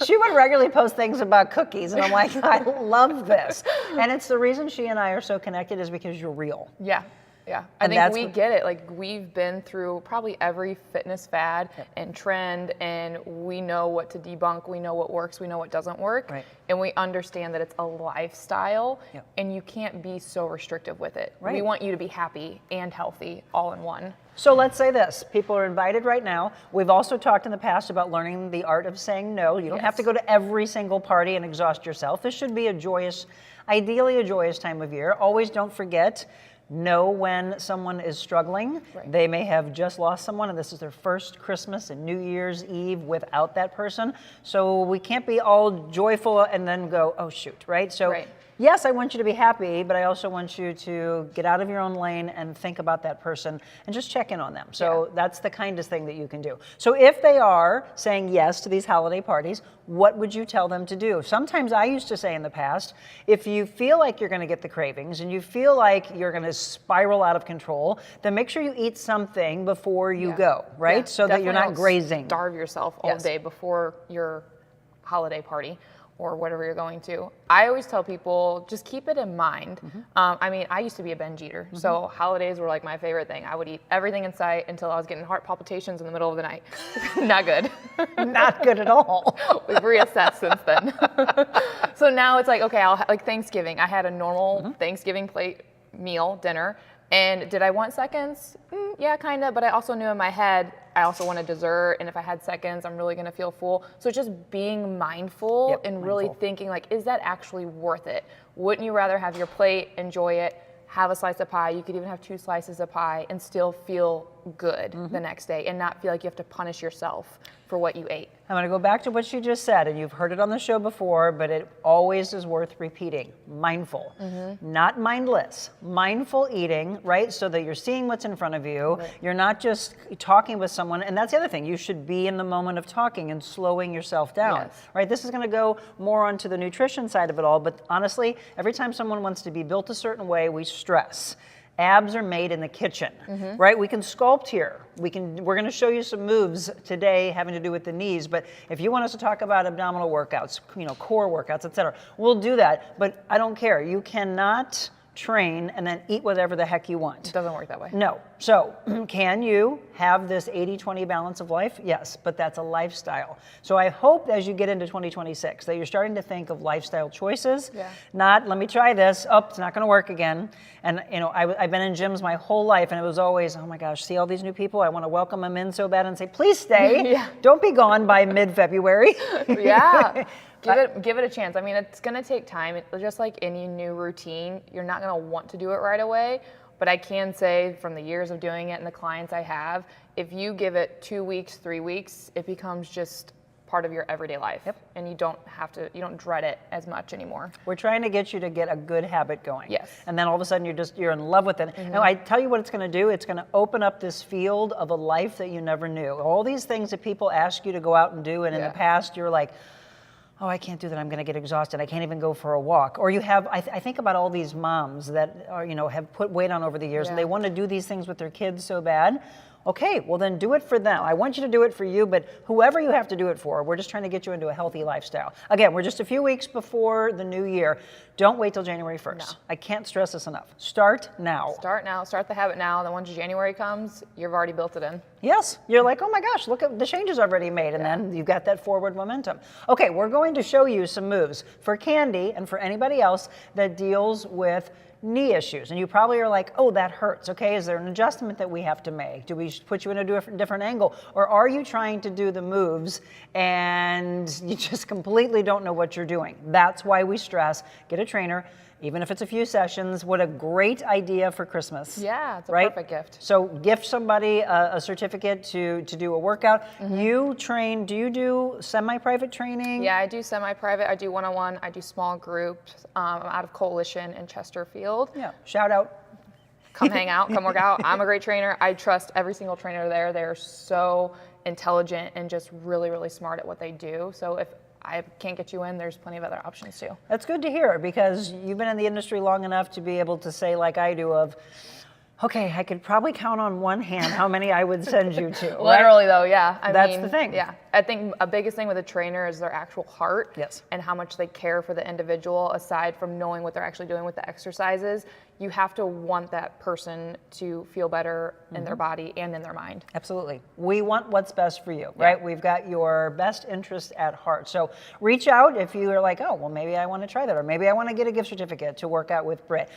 She would regularly post things about cookies, and I'm like, I love this. And it's the reason she and I are so connected is because you're real. Yeah. Yeah, I think we get it. Like, we've been through probably every fitness fad and trend, and we know what to debunk. We know what works. We know what doesn't work. Right. And we understand that it's a lifestyle, and you can't be so restrictive with it. Right. We want you to be happy and healthy all in one. So let's say this. People are invited right now. We've also talked in the past about learning the art of saying no. You don't have to go to every single party and exhaust yourself. This should be a joyous, ideally a joyous time of year. Always don't forget, know when someone is struggling. Right. They may have just lost someone, and this is their first Christmas and New Year's Eve without that person. So we can't be all joyful and then go, oh shoot, right? So yes, I want you to be happy, but I also want you to get out of your own lane and think about that person and just check in on them. So that's the kindest thing that you can do. So if they are saying yes to these holiday parties, what would you tell them to do? Sometimes I used to say in the past, if you feel like you're going to get the cravings and you feel like you're going to spiral out of control, then make sure you eat something before you go, right? So that you're not grazing. Starve yourself all day before your holiday party. or whatever you're going to. I always tell people, just keep it in mind. I mean, I used to be a binge eater, so holidays were like my favorite thing. I would eat everything in sight until I was getting heart palpitations in the middle of the night. Not good. Not good at all. We've reassessed since then. So now it's like, okay, like Thanksgiving. I had a normal Thanksgiving plate meal, dinner, and did I want seconds? Yeah, kind of, but I also knew in my head, I also want a dessert, and if I had seconds, I'm really gonna feel full. So it's just being mindful and really thinking like, is that actually worth it? Wouldn't you rather have your plate, enjoy it, have a slice of pie, you could even have 2 slices of pie and still feel good the next day and not feel like you have to punish yourself for what you ate. I'm going to go back to what she just said, and you've heard it on the show before, but it always is worth repeating. Mindful, not mindless. Mindful eating, right? So that you're seeing what's in front of you. Right. You're not just talking with someone, and that's the other thing. You should be in the moment of talking and slowing yourself down, right? This is going to go more onto the nutrition side of it all, but honestly, every time someone wants to be built a certain way, we stress. Abs are made in the kitchen, right? We can sculpt here. We're going to show you some moves today having to do with the knees, but if you want us to talk about abdominal workouts, core workouts, etc., we'll do that, but I don't care. You cannot train and then eat whatever the heck you want. It doesn't work that way. No. So can you have this 80-20 balance of life? Yes, but that's a lifestyle. So I hope as you get into 2026 that you're starting to think of lifestyle choices, not let me try this, oh, it's not going to work again. And I've been in gyms my whole life, and it was always, oh my gosh, see all these new people? I want to welcome them in so bad and say, please stay. Don't be gone by mid-February. Give it a chance. I mean, it's going to take time. It's just like any new routine. You're not going to want to do it right away. But I can say from the years of doing it and the clients I have, if you give it 2 weeks, 3 weeks, it becomes just part of your everyday life. And you don't dread it as much anymore. We're trying to get you to get a good habit going. Yes. And then all of a sudden you're in love with it. Now I tell you what it's going to do. It's going to open up this field of a life that you never knew. All these things that people ask you to go out and do, and in the past you're like, oh, I can't do that. I'm going to get exhausted. I can't even go for a walk. Or you have, I think about all these moms that are, have put weight on over the years, and they want to do these things with their kids so bad. Okay, well then do it for them. I want you to do it for you, but whoever you have to do it for, we're just trying to get you into a healthy lifestyle. Again, we're just a few weeks before the new year. Don't wait till January 1st. No. I can't stress this enough. Start now. Start now. Start the habit now. Then once January comes, you've already built it in. Yes. You're like, oh my gosh, look at the changes already made. And then you've got that forward momentum. Okay, we're going to show you some moves for Candy and for anybody else that deals with knee issues. And you probably are like, oh, that hurts. Okay, is there an adjustment that we have to make? Do we put you in a different angle? Or are you trying to do the moves and you just completely don't know what you're doing? That's why we stress, get a trainer, even if it's a few sessions. What a great idea for Christmas. Yeah, it's a perfect gift. So gift somebody a certificate to do a workout. You train, do you do semi-private training? Yeah, I do semi-private. I do one-on-one. I do small groups. I'm out of Coalition in Chesterfield. Yeah, shout out. Come hang out, come work out. I'm a great trainer. I trust every single trainer there. They're so intelligent and just really, really smart at what they do. So if I can't get you in, there's plenty of other options too. That's good to hear, because you've been in the industry long enough to be able to say, like I do, of, okay, I could probably count on one hand how many I would send you to. Literally though, yeah. That's the thing. Yeah, I think a biggest thing with a trainer is their actual heart and how much they care for the individual, aside from knowing what they're actually doing with the exercises. You have to want that person to feel better in their body and in their mind. Absolutely. We want what's best for you, right? We've got your best interest at heart. So reach out if you are like, oh, well, maybe I want to try that, or maybe I want to get a gift certificate to work out with Britt.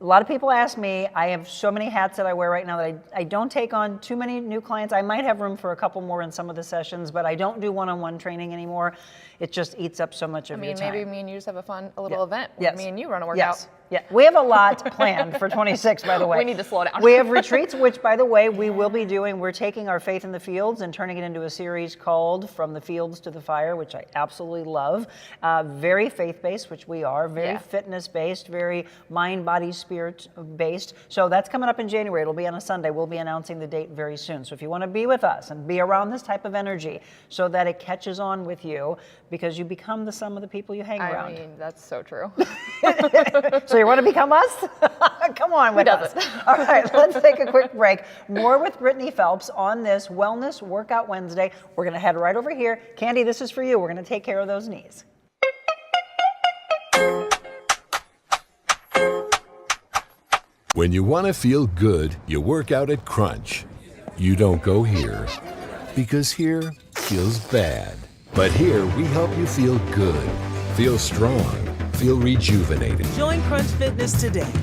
A lot of people ask me, I have so many hats that I wear right now that I don't take on too many new clients. I might have room for a couple more in some of the sessions, but I don't do one-on-one training anymore. It just eats up so much of your time. Maybe me and you just have a little event where me and you run a workout. Yeah, we have a lot planned for 26, by the way. We need to slow down. We have retreats, which, by the way, we will be doing. We're taking our faith in the fields and turning it into a series called From the Fields to the Fire, which I absolutely love. Very faith-based, which we are. Very fitness-based, very mind, body, spirit-based. So that's coming up in January. It'll be on a Sunday. We'll be announcing the date very soon. So if you want to be with us and be around this type of energy so that it catches on with you, because you become the sum of the people you hang around. I mean, that's so true. So you want to become us? Come on with us. All right, let's take a quick break. More with Brittany Phelps on this Wellness Workout Wednesday. We're going to head right over here. Candy, this is for you. We're going to take care of those knees. When you want to feel good, you work out at Crunch. You don't go here, because here feels bad. But here we help you feel good, feel strong, feel rejuvenated. Join Crunch Fitness today.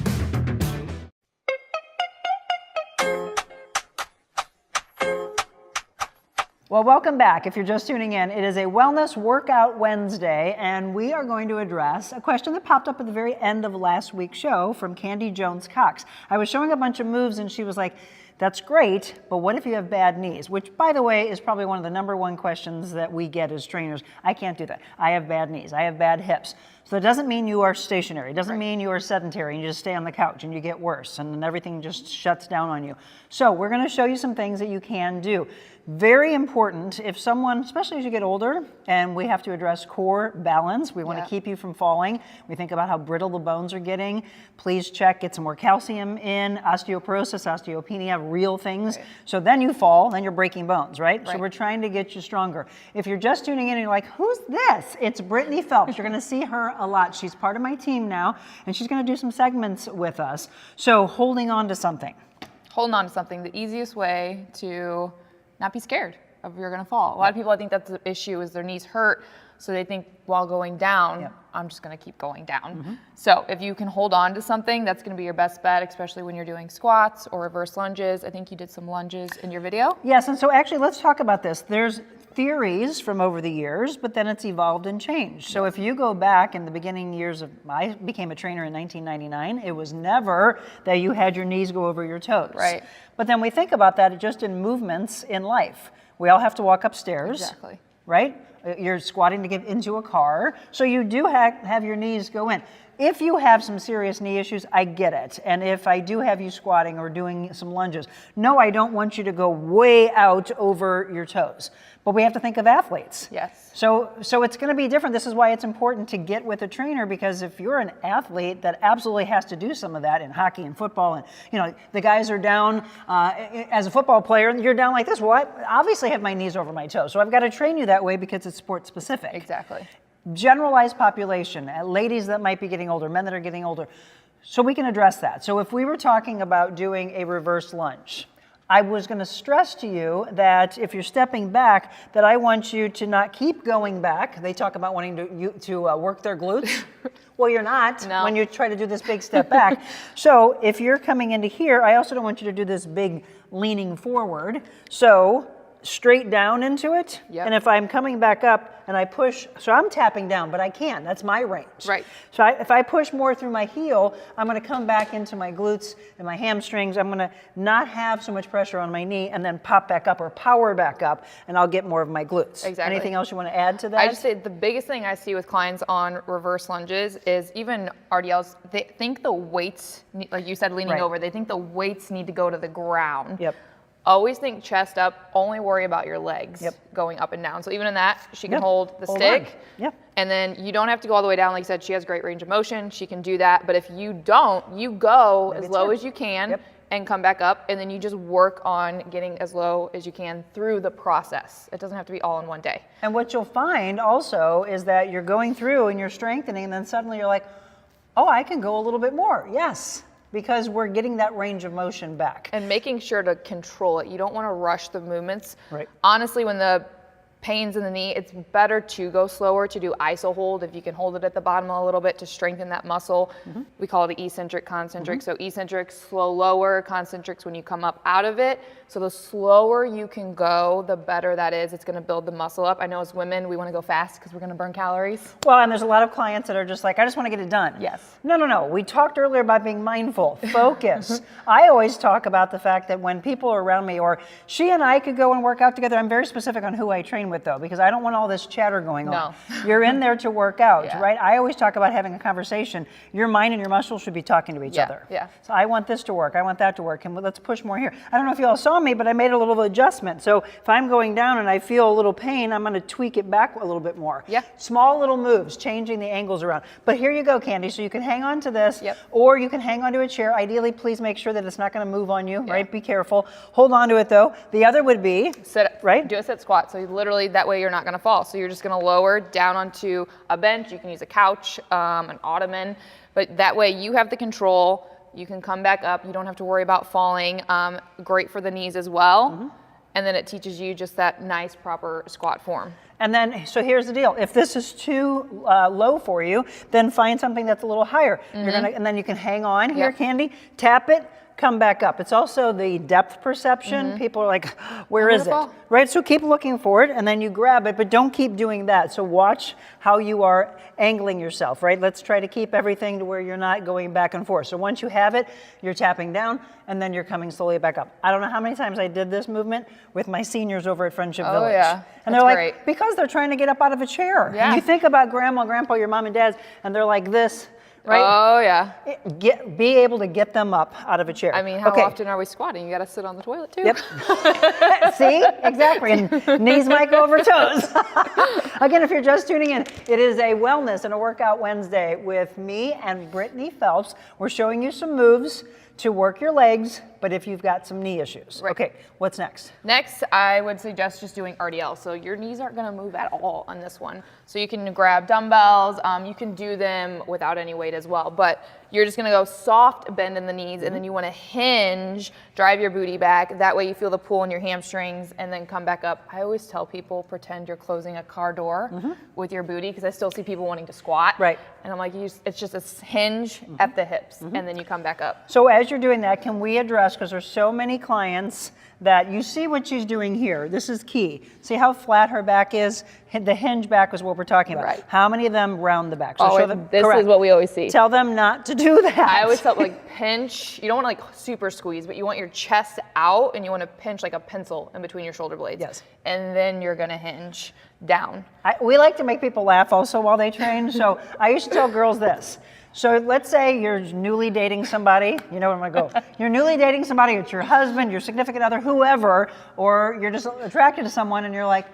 Well, welcome back. If you're just tuning in, it is a Wellness Workout Wednesday, and we are going to address a question that popped up at the very end of last week's show from Candy Jones-Cox. I was showing a bunch of moves, and she was like, that's great, but what if you have bad knees? Which, by the way, is probably one of the number one questions that we get as trainers. I can't do that. I have bad knees. I have bad hips. So it doesn't mean you are stationary. It doesn't mean you are sedentary and you just stay on the couch and you get worse and then everything just shuts down on you. So we're going to show you some things that you can do. Very important if someone, especially as you get older, and we have to address core balance. We want to keep you from falling. We think about how brittle the bones are getting. Please check, get some more calcium in. Osteoporosis, osteopenia, real things. Right. So then you fall, then you're breaking bones, right? So we're trying to get you stronger. If you're just tuning in and you're like, who's this? It's Brittany Phelps. You're going to see her a lot. She's part of my team now, and she's going to do some segments with us. So holding on to something. Holding on to something, the easiest way to not be scared of you're gonna fall. A lot of people, I think that's the issue, is their knees hurt, so they think while going down, I'm just gonna keep going down. So if you can hold on to something, that's gonna be your best bet, especially when you're doing squats or reverse lunges. I think you did some lunges in your video. Yes, and so actually let's talk about this. There's theories from over the years, but then it's evolved and changed. So if you go back in the beginning years of, I became a trainer in 1999, it was never that you had your knees go over your toes. Right. But then we think about that just in movements in life. We all have to walk upstairs. Exactly. Right? You're squatting to get into a car. So you do have your knees go in. If you have some serious knee issues, I get it. And if I do have you squatting or doing some lunges, no, I don't want you to go way out over your toes. But we have to think of athletes. Yes. So it's going to be different. This is why it's important to get with a trainer, because if you're an athlete that absolutely has to do some of that in hockey and football, and you know the guys are down as a football player, and you're down like this. Well, I obviously have my knees over my toes, so I've got to train you that way because it's sport specific. Exactly. Generalized population, ladies that might be getting older, men that are getting older. So we can address that. So if we were talking about doing a reverse lunge, I was going to stress to you that if you're stepping back, that I want you to not keep going back. They talk about wanting to work their glutes. Well, you're not when you try to do this big step back. So if you're coming into here, I also don't want you to do this big leaning forward. So straight down into it. Yep. And if I'm coming back up and I push, so I'm tapping down, but I can. That's my range. Right. So if I push more through my heel, I'm going to come back into my glutes and my hamstrings. I'm going to not have so much pressure on my knee and then pop back up or power back up, and I'll get more of my glutes. Exactly. Anything else you want to add to that? I just say the biggest thing I see with clients on reverse lunges is even RDLs, they think the weights, like you said, leaning over, they think the weights need to go to the ground. Yep. Always think chest up, only worry about your legs going up and down. So even in that, she can hold the stick. And then you don't have to go all the way down. Like I said, she has great range of motion. She can do that. But if you don't, you go as low as you can and come back up. And then you just work on getting as low as you can through the process. It doesn't have to be all in one day. And what you'll find also is that you're going through and you're strengthening, and then suddenly you're like, oh, I can go a little bit more. Yes. Because we're getting that range of motion back. And making sure to control it. You don't want to rush the movements. Right. Honestly, when the pains in the knee, it's better to go slower, to do iso hold if you can hold it at the bottom a little bit to strengthen that muscle. We call it eccentric, concentric. So eccentric, slow, lower, concentrics when you come up out of it. So the slower you can go, the better that is. It's going to build the muscle up. I know as women, we want to go fast because we're going to burn calories. Well, and there's a lot of clients that are just like, I just want to get it done. Yes. No. We talked earlier about being mindful, focus. I always talk about the fact that when people are around me, or she and I could go and work out together, I'm very specific on who I train with though, because I don't want all this chatter going on. You're in there to work out, right? I always talk about having a conversation. Your mind and your muscles should be talking to each other. So I want this to work. I want that to work. And let's push more here. I don't know if you all saw me, but I made a little adjustment. So if I'm going down and I feel a little pain, I'm going to tweak it back a little bit more. Small little moves, changing the angles around. But here you go, Candy. So you can hang on to this, or you can hang onto a chair. Ideally, please make sure that it's not going to move on you, right? Be careful. Hold on to it though. The other would be sit, right? Do a sit squat. So literally that way you're not going to fall. So you're just going to lower down onto a bench. You can use a couch, an ottoman, but that way you have the control. You can come back up. You don't have to worry about falling. Great for the knees as well. And then it teaches you just that nice, proper squat form. And then, so here's the deal. If this is too low for you, then find something that's a little higher. And then you can hang on here, Candy, tap it, come back up. It's also the depth perception. People are like, where is it? Right, so keep looking for it and then you grab it, but don't keep doing that. So watch how you are angling yourself, right? Let's try to keep everything to where you're not going back and forth. So once you have it, you're tapping down and then you're coming slowly back up. I don't know how many times I did this movement with my seniors over at Friendship Village. Yeah. And they're like, because they're trying to get up out of a chair. Yeah. And you think about grandma, grandpa, your mom and dad's, and they're like this. Right? Oh, yeah. Be able to get them up out of a chair. I mean, how often are we squatting? You got to sit on the toilet, too. Yep. See? Exactly. And knees might go over toes. Again, if you're just tuning in, it is a wellness and a workout Wednesday with me and Brittany Phelps. We're showing you some moves to work your legs, but if you've got some knee issues. Right. Okay, what's next? Next, I would suggest just doing RDL. So your knees aren't going to move at all on this one. So you can grab dumbbells. You can do them without any weight as well. But you're just going to go soft bend in the knees, and then you want to hinge, drive your booty back. That way you feel the pull in your hamstrings, and then come back up. I always tell people, pretend you're closing a car door with your booty, because I still see people wanting to squat. Right. And I'm like, it's just a hinge at the hips, and then you come back up. So as you're doing that, can we address, because there's so many clients that you see what she's doing here. This is key. See how flat her back is? The hinge back is what we're talking about. Right. How many of them round the back? So Oh, show them, this correct. is what we always see. Tell them not to do that. I always felt like pinch. You don't want to like super squeeze, but you want your chest out and you want to pinch like a pencil in between your shoulder blades. Yes. And then you're going to hinge down. We like to make people laugh also while they train. So I used to tell girls this. So let's say you're newly dating somebody, you know where I'm gonna go. You're newly dating somebody, it's your husband, your significant other, whoever, or you're just attracted to someone and you're like,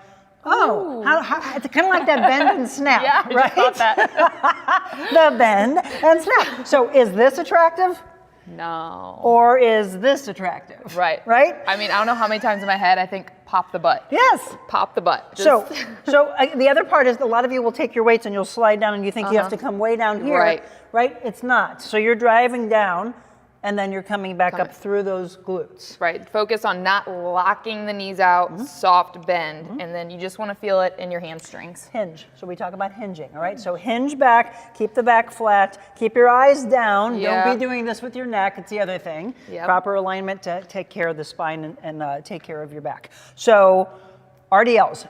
oh, how, it's kind of like that bend and snap, Yeah, I right? just thought that. The bend and snap. So is this attractive? No. Or is this attractive? Right. Right? I mean, I don't know how many times in my head I think pop the butt. Yes. Pop the butt. So the other part is a lot of you will take your weights and you'll slide down and you think you have to come way down here. Right. Right? It's not. So you're driving down and then you're coming back up through those glutes. Right. Focus on not locking the knees out, soft bend, and then you just want to feel it in your hamstrings. Hinge. So we talk about hinging, all right? So hinge back, keep the back flat, keep your eyes down. Yeah. Don't be doing this with your neck. It's the other thing. Yep. Proper alignment to take care of the spine and take care of your back. So RDLs,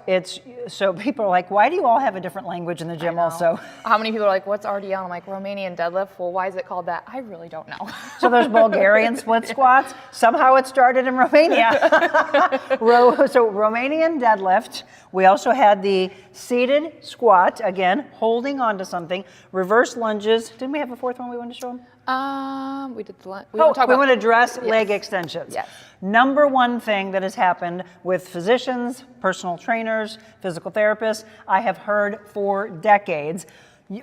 so people are like, why do you all have a different language in the gym also? How many people are like, what's RDL? I'm like, Romanian deadlift. Well, why is it called that? I really don't know. So there's Bulgarian split squats. Somehow it started in Romania. So Romanian deadlift. We also had the seated squat, again, holding onto something. Reverse lunges. Didn't we have a fourth one we wanted to show them? We did the lunge. We want to address leg extensions. Yes. Number one thing that has happened with physicians, personal trainers, physical therapists, I have heard for decades,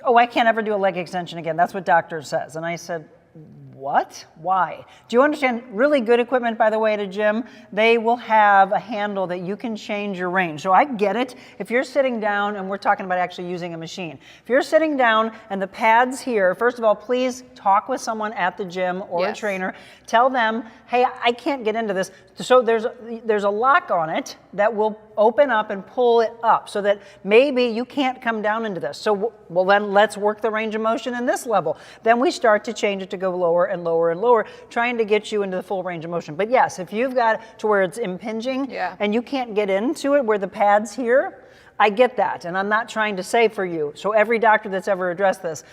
oh, I can't ever do a leg extension again. That's what doctor says. And I said, what? Why? Do you understand? Really good equipment, by the way, at a gym, they will have a handle that you can change your range. So I get it. If you're sitting down, and we're talking about actually using a machine. If you're sitting down and the pad's here, first of all, please talk with someone at the gym or a trainer. Tell them, hey, I can't get into this. So there's a lock on it that will open up and pull it up so that maybe you can't come down into this. So, well, then let's work the range of motion in this level. Then we start to change it to go lower and lower and lower, trying to get you into the full range of motion. But yes, if you've got to where it's impinging and you can't get into it where the pad's here, I get that. And I'm not trying to say for you. So every doctor that's ever addressed this,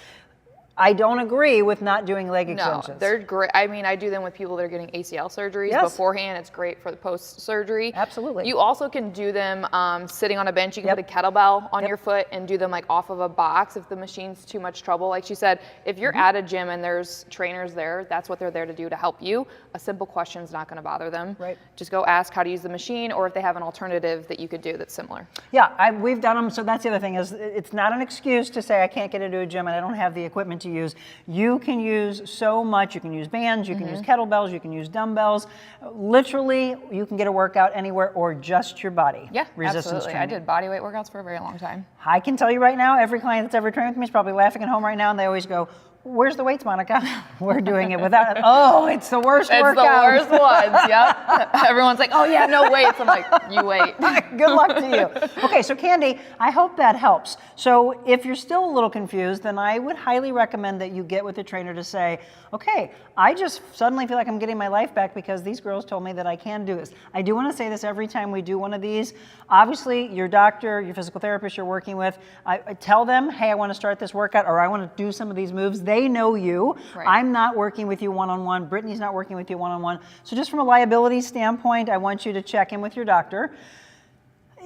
I don't agree with not doing leg extensions. No, they're great. I mean, I do them with people that are getting ACL surgeries beforehand. It's great for the post-surgery. Absolutely. You also can do them sitting on a bench. You can put a kettlebell on your foot and do them like off of a box if the machine's too much trouble. Like she said, if you're at a gym and there's trainers there, that's what they're there to do, to help you. A simple question's not going to bother them. Right. Just go ask how to use the machine, or if they have an alternative that you could do that's similar. Yeah, we've done them. So that's the other thing is it's not an excuse to say I can't get into a gym and I don't have the equipment to use. You can use so much. You can use bands, you can use kettlebells, you can use dumbbells. Literally, you can get a workout anywhere or just your body. Yeah, resistance absolutely. training. I did body weight workouts for a very long time. I can tell you right now, every client that's ever trained with me is probably laughing at home right now, and they always go, Where's the weights, Monica? We're doing it without. Oh, it's the worst It's workout. the worst ones, yep. Everyone's like, oh yeah, no weights. I'm like, you wait. Good luck to you. Okay, so Candy, I hope that helps. So if you're still a little confused, then I would highly recommend that you get with a trainer to say, okay, I just suddenly feel like I'm getting my life back because these girls told me that I can do this. I do want to say this every time we do one of these. Obviously, your doctor, your physical therapist you're working with, I tell them, hey, I want to start this workout or I want to do some of these moves. They know you. Right. I'm not working with you one-on-one. Brittany's not working with you one-on-one. So just from a liability standpoint, I want you to check in with your doctor.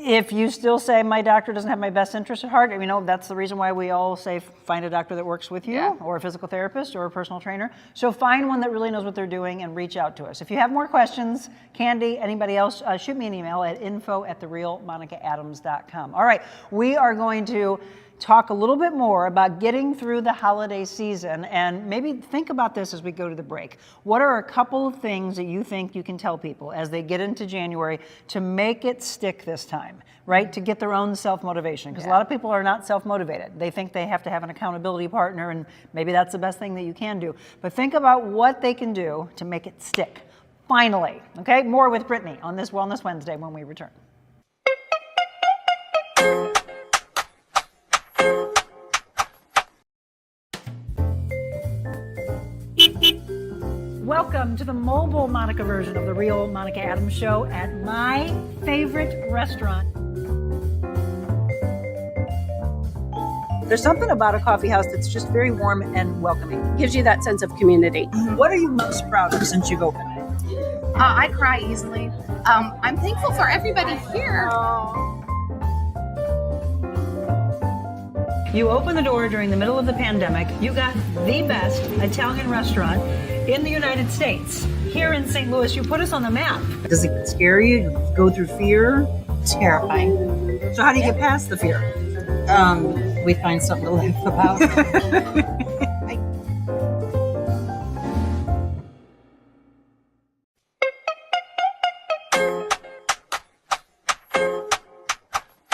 If you still say my doctor doesn't have my best interest at heart, that's the reason why we all say find a doctor that works with you or a physical therapist or a personal trainer. So find one that really knows what they're doing and reach out to us. If you have more questions, Candy, anybody else, shoot me an email at info@therealmonicaadams.com. All right, we are going to talk a little bit more about getting through the holiday season and maybe think about this as we go to the break. What are a couple of things that you think you can tell people as they get into January to make it stick this time, right? To get their own self-motivation. Because a lot of people are not self-motivated. They think they have to have an accountability partner and maybe that's the best thing that you can do. But think about what they can do to make it stick. Finally, okay? More with Brittany on this Wellness Wednesday when we return. Welcome to the mobile Monica version of the Real Monica Adams Show at my favorite restaurant. There's something about a coffee house that's just very warm and welcoming. Gives you that sense of community. What are you most proud of since you've opened it? I cry easily. I'm thankful for everybody here. You opened the door during the middle of the pandemic. You got the best Italian restaurant in the United States. Here in St. Louis, you put us on the map. Does it scare you? You go through fear? Terrifying. So how do you get past the fear? We find something to laugh about.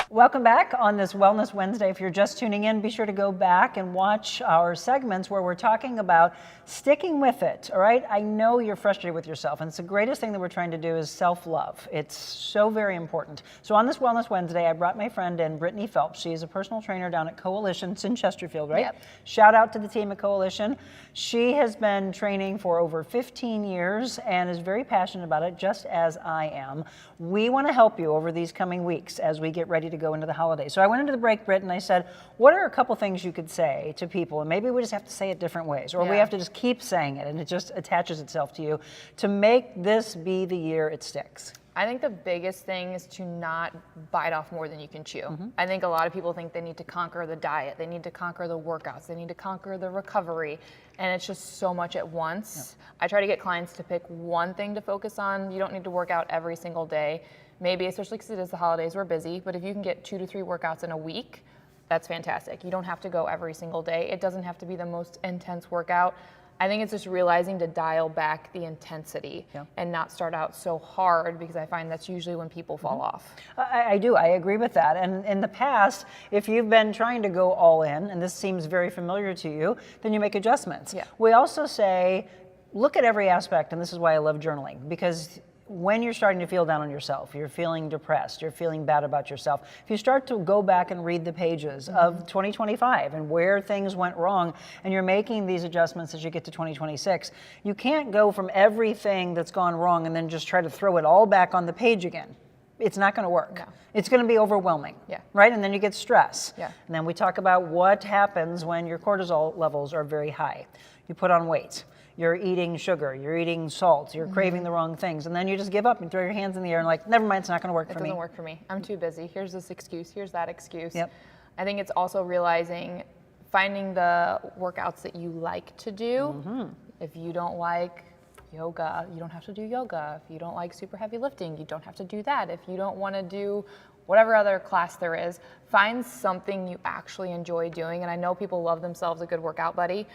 Welcome back on this Wellness Wednesday. If you're just tuning in, be sure to go back and watch our segments where we're talking about sticking with it, all right? I know you're frustrated with yourself, and it's the greatest thing that we're trying to do is self-love. It's so very important. So on this Wellness Wednesday, I brought my friend in, Brittany Phelps. She is a personal trainer down at Coalition. It's in Chesterfield, right? Yep. Shout out to the team at Coalition. She has been training for over 15 years and is very passionate about it, just as I am. We want to help you over these coming weeks as we get ready to go into the holidays. So I went into the break, Britt, and I said, what are a couple things you could say to people? And maybe we just have to say it different ways, or we have to just keep saying it and it just attaches itself to you to make this be the year it sticks. I think the biggest thing is to not bite off more than you can chew. Mm-hmm. I think a lot of people think they need to conquer the diet, they need to conquer the workouts, they need to conquer the recovery, and it's just so much at once. Yep. I try to get clients to pick one thing to focus on. You don't need to work out every single day. Maybe, especially because it is the holidays, we're busy, but if you can get 2 to 3 workouts in a week, that's fantastic. You don't have to go every single day. It doesn't have to be the most intense workout. I think it's just realizing to dial back the intensity and not start out so hard, because I find that's usually when people fall off. I do. I agree with that. And in the past, if you've been trying to go all in, and this seems very familiar to you, then you make adjustments. Yeah. We also say, look at every aspect, and this is why I love journaling, because when you're starting to feel down on yourself, you're feeling depressed, you're feeling bad about yourself, if you start to go back and read the pages of 2025 and where things went wrong, and you're making these adjustments as you get to 2026, you can't go from everything that's gone wrong and then just try to throw it all back on the page again. It's not going to work. No. It's going to be overwhelming, right? And then you get stress. Yeah. And then we talk about what happens when your cortisol levels are very high. You put on weight. You're eating sugar, you're eating salt, you're craving the wrong things, and then you just give up and throw your hands in the air and like, never mind, it's not going to work for me. It doesn't work for me. I'm too busy. Here's this excuse, here's that excuse. Yep. I think it's also realizing, finding the workouts that you like to do. Mm-hmm. If you don't like yoga, you don't have to do yoga. If you don't like super heavy lifting, you don't have to do that. If you don't want to do whatever other class there is, find something you actually enjoy doing. And I know people love themselves a good workout buddy,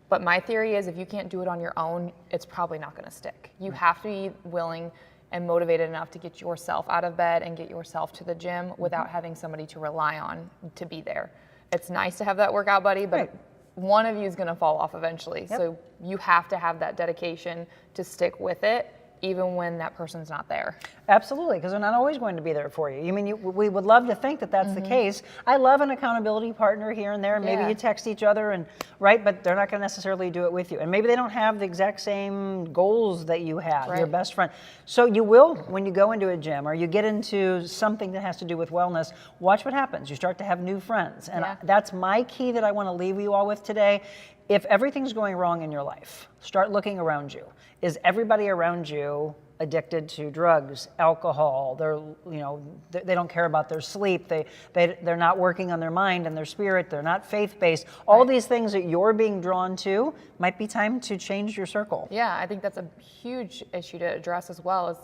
but my theory is if you can't do it on your own, it's probably not going to stick. You have to be willing and motivated enough to get yourself out of bed and get yourself to the gym without having somebody to rely on to be there. It's nice to have that workout buddy, but one of you is going to fall off eventually. Yep. So you have to have that dedication to stick with it, even when that person's not there. Absolutely, because they're not always going to be there for you. We would love to think that that's the case. I love an accountability partner here and there. Maybe you text each other, and right, but they're not going to necessarily do it with you. And maybe they don't have the exact same goals that you have, your best friend. So you will, when you go into a gym or you get into something that has to do with wellness, watch what happens. You start to have new friends. And that's my key that I want to leave you all with today. If everything's going wrong in your life, start looking around you. Is everybody around you addicted to drugs, alcohol? They don't care about their sleep. They're not working on their mind and their spirit. They're not faith-based. All these things that you're being drawn to, might be time to change your circle. Yeah, I think that's a huge issue to address as well. Is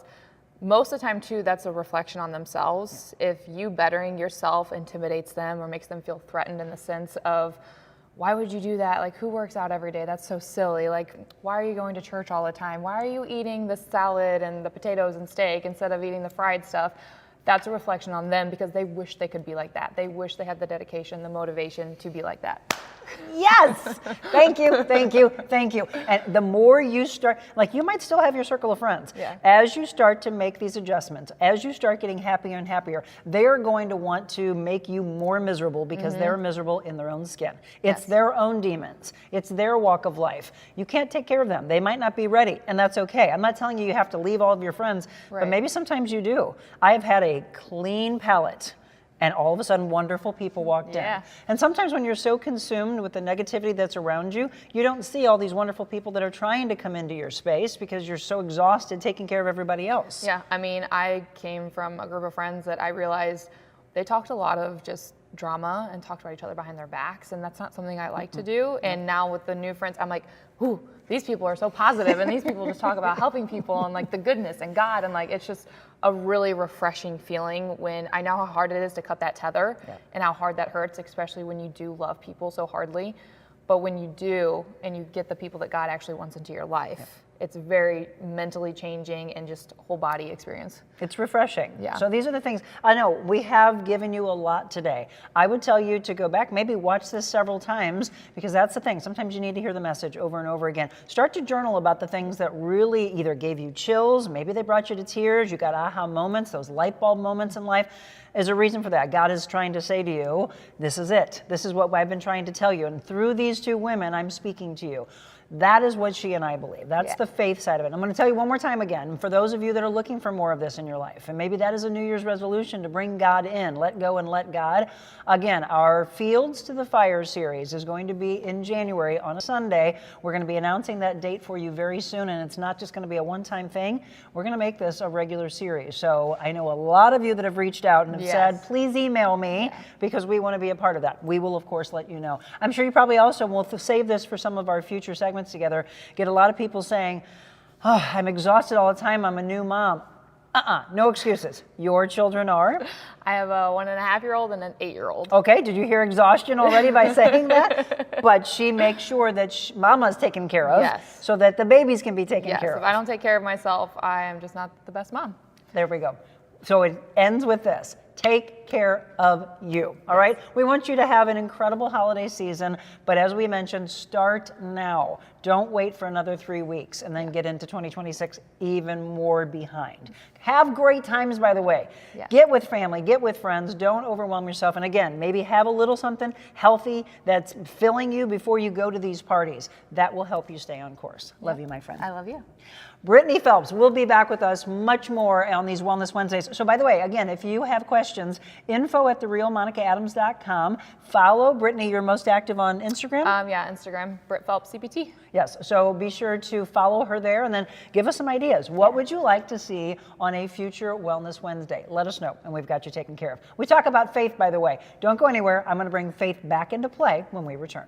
most of the time too, that's a reflection on themselves. If you bettering yourself intimidates them or makes them feel threatened in the sense of, why would you do that? Like, who works out every day? That's so silly. Like, why are you going to church all the time? Why are you eating the salad and the potatoes and steak instead of eating the fried stuff? That's a reflection on them because they wish they could be like that. They wish they had the dedication, the motivation to be like that. Yes. Thank you. Thank you. Thank you. And the more you start, like, you might still have your circle of friends. Yeah. As you start to make these adjustments, as you start getting happier and happier, they're going to want to make you more miserable because they're miserable in their own skin. It's their own demons. It's their walk of life. You can't take care of them. They might not be ready, and that's okay. I'm not telling you you have to leave all of your friends, but maybe sometimes you do. I have had a clean palate, and all of a sudden wonderful people walked in. And sometimes when you're so consumed with the negativity that's around you, you don't see all these wonderful people that are trying to come into your space because you're so exhausted taking care of everybody else. Yeah, I mean, I came from a group of friends that I realized they talked a lot of just drama and talked about each other behind their backs, and that's not something I like to do. And now with the new friends, I'm like, ooh, these people are so positive, and these people just talk about helping people and like the goodness and God, and like it's just a really refreshing feeling when I know how hard it is to cut that tether and how hard that hurts, especially when you do love people so hardly. But when you do, and you get the people that God actually wants into your life, it's very mentally changing and just whole body experience. It's refreshing. Yeah. So these are the things. I know we have given you a lot today. I would tell you to go back, maybe watch this several times, because that's the thing. Sometimes you need to hear the message over and over again. Start to journal about the things that really either gave you chills, maybe they brought you to tears, you got aha moments, those light bulb moments in life. There's a reason for that. God is trying to say to you, this is it. This is what I've been trying to tell you. And through these two women, I'm speaking to you. That is what she and I believe. That's the faith side of it. I'm going to tell you one more time again, for those of you that are looking for more of this in your life, and maybe that is a New Year's resolution to bring God in, let go and let God. Again, our Fields to the Fire series is going to be in January on a Sunday. We're going to be announcing that date for you very soon, and it's not just going to be a one-time thing. We're going to make this a regular series. So I know a lot of you that have reached out and have said, please email me because we want to be a part of that. We will, of course, let you know. I'm sure you probably also will save this for some of our future segments together. Get a lot of people saying, oh, I'm exhausted all the time. I'm a new mom. No excuses. Your children are? I have a 1.5-year-old and an 8-year-old. Okay, did you hear exhaustion already by saying that? But she makes sure that mama's taken care of so that the babies can be taken care of. If I don't take care of myself, I am just not the best mom. There we go. So it ends with this. Take care of you, all right? We want you to have an incredible holiday season, but as we mentioned, start now. Don't wait for another 3 weeks and then get into 2026 even more behind. Have great times, by the way. Get with family, get with friends. Don't overwhelm yourself. And again, maybe have a little something healthy that's filling you before you go to these parties. That will help you stay on course. Love you, my friend. I love you. Brittany Phelps will be back with us much more on these Wellness Wednesdays. So by the way, again, if you have questions, info@therealmonicaadams.com. Follow Brittany. You're most active on Instagram? Instagram, Britt Phelps CPT. Yes, so be sure to follow her there and then give us some ideas. What would you like to see on a future Wellness Wednesday? Let us know, and we've got you taken care of. We talk about faith, by the way. Don't go anywhere. I'm going to bring faith back into play when we return.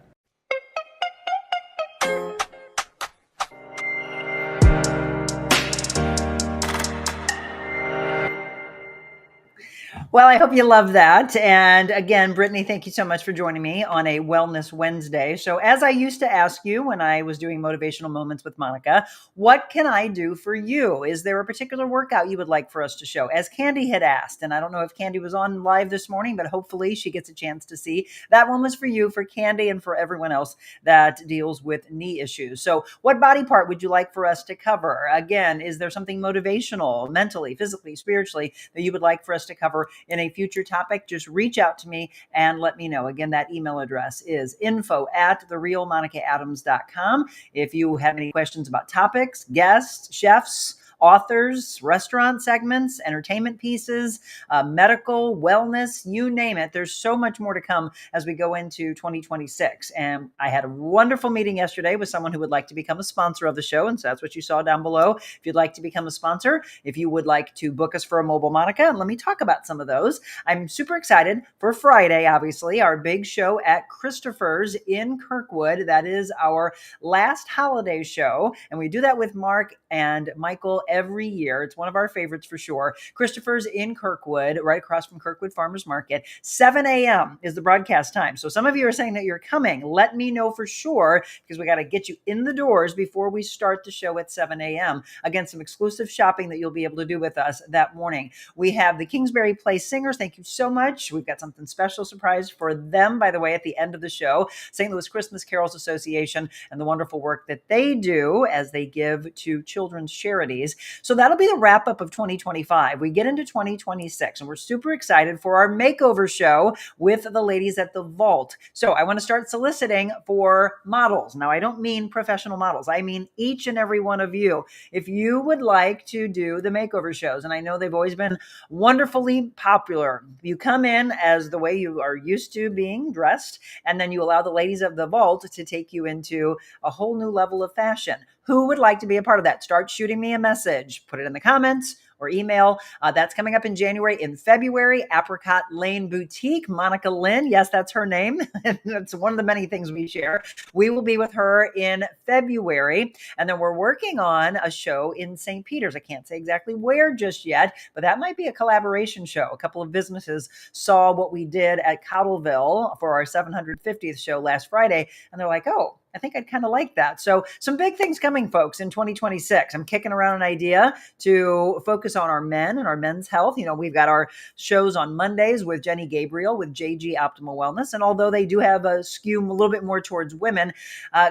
Well, I hope you love that. And again, Brittany, thank you so much for joining me on a Wellness Wednesday. So, as I used to ask you when I was doing motivational moments with Monica, what can I do for you? Is there a particular workout you would like for us to show? As Candy had asked, and I don't know if Candy was on live this morning, but hopefully she gets a chance to see. That one was for you, for Candy, and for everyone else that deals with knee issues. So, what body part would you like for us to cover? Again, is there something motivational, mentally, physically, spiritually that you would like for us to cover in a future topic? Just reach out to me and let me know. Again, that email address is info@therealmonicaadams.com. If you have any questions about topics, guests, chefs, authors, restaurant segments, entertainment pieces, medical, wellness, you name it. There's so much more to come as we go into 2026. And I had a wonderful meeting yesterday with someone who would like to become a sponsor of the show. And so that's what you saw down below. If you'd like to become a sponsor, if you would like to book us for a mobile Monica, and let me talk about some of those. I'm super excited for Friday, obviously, our big show at Christopher's in Kirkwood. That is our last holiday show. And we do that with Mark and Michael every year. It's one of our favorites for sure. Christopher's in Kirkwood, right across from Kirkwood Farmers Market. 7 a.m. is the broadcast time. So some of you are saying that you're coming. Let me know for sure, because we got to get you in the doors before we start the show at 7 a.m. Again, some exclusive shopping that you'll be able to do with us that morning. We have the Kingsbury Place Singers. Thank you so much. We've got something special surprise for them, by the way, at the end of the show. St. Louis Christmas Carols Association and the wonderful work that they do as they give to children's charities. So that'll be the wrap up of 2025. We get into 2026 and we're super excited for our makeover show with the ladies at the Vault. So I want to start soliciting for models. Now, I don't mean professional models. I mean each and every one of you. If you would like to do the makeover shows, and I know they've always been wonderfully popular, you come in as the way you are used to being dressed, and then you allow the ladies of the Vault to take you into a whole new level of fashion. Who would like to be a part of that? Start shooting me a message. Put it in the comments or email. That's coming up in January. In February, Apricot Lane Boutique, Monica Lynn. Yes, that's her name. That's one of the many things we share. We will be with her in February. And then we're working on a show in St. Peter's. I can't say exactly where just yet, but that might be a collaboration show. A couple of businesses saw what we did at Cottleville for our 750th show last Friday. And they're like, oh, I think I'd kind of like that. So some big things coming, folks, in 2026. I'm kicking around an idea to focus on our men and our men's health. You know, we've got our shows on Mondays with Jenny Gabriel with JG Optimal Wellness. And although they do have a skew a little bit more towards women,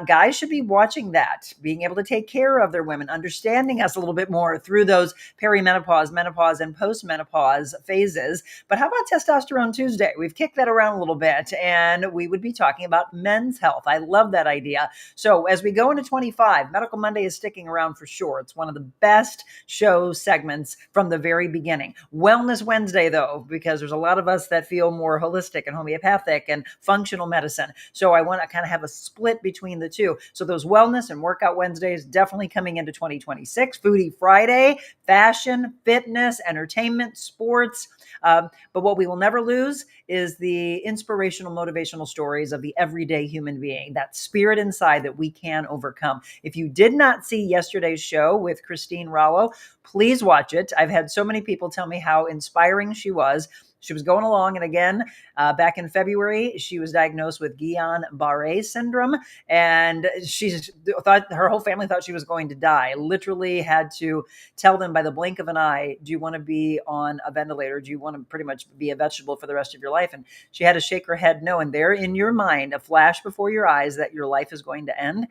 guys should be watching that, being able to take care of their women, understanding us a little bit more through those perimenopause, menopause, and postmenopause phases. But how about Testosterone Tuesday? We've kicked that around a little bit, and we would be talking about men's health. I love that idea. So as we go into 25, Medical Monday is sticking around for sure. It's one of the best show segments from the very beginning. Wellness Wednesday, though, because there's a lot of us that feel more holistic and homeopathic and functional medicine. So I want to kind of have a split between the two. So those wellness and workout Wednesdays definitely coming into 2026. Foodie Friday, fashion, fitness, entertainment, sports. But what we will never lose is the inspirational, motivational stories of the everyday human being, that spirit inside that we can overcome. If you did not see yesterday's show with Christine Rollo, please watch it. I've had so many people tell me how inspiring she was. She was going along, and again, back in February, she was diagnosed with Guillain-Barré syndrome, and she thought her whole family thought she was going to die. Literally had to tell them by the blink of an eye, do you want to be on a ventilator? Do you want to pretty much be a vegetable for the rest of your life? And she had to shake her head no. And there in your mind, a flash before your eyes that your life is going to end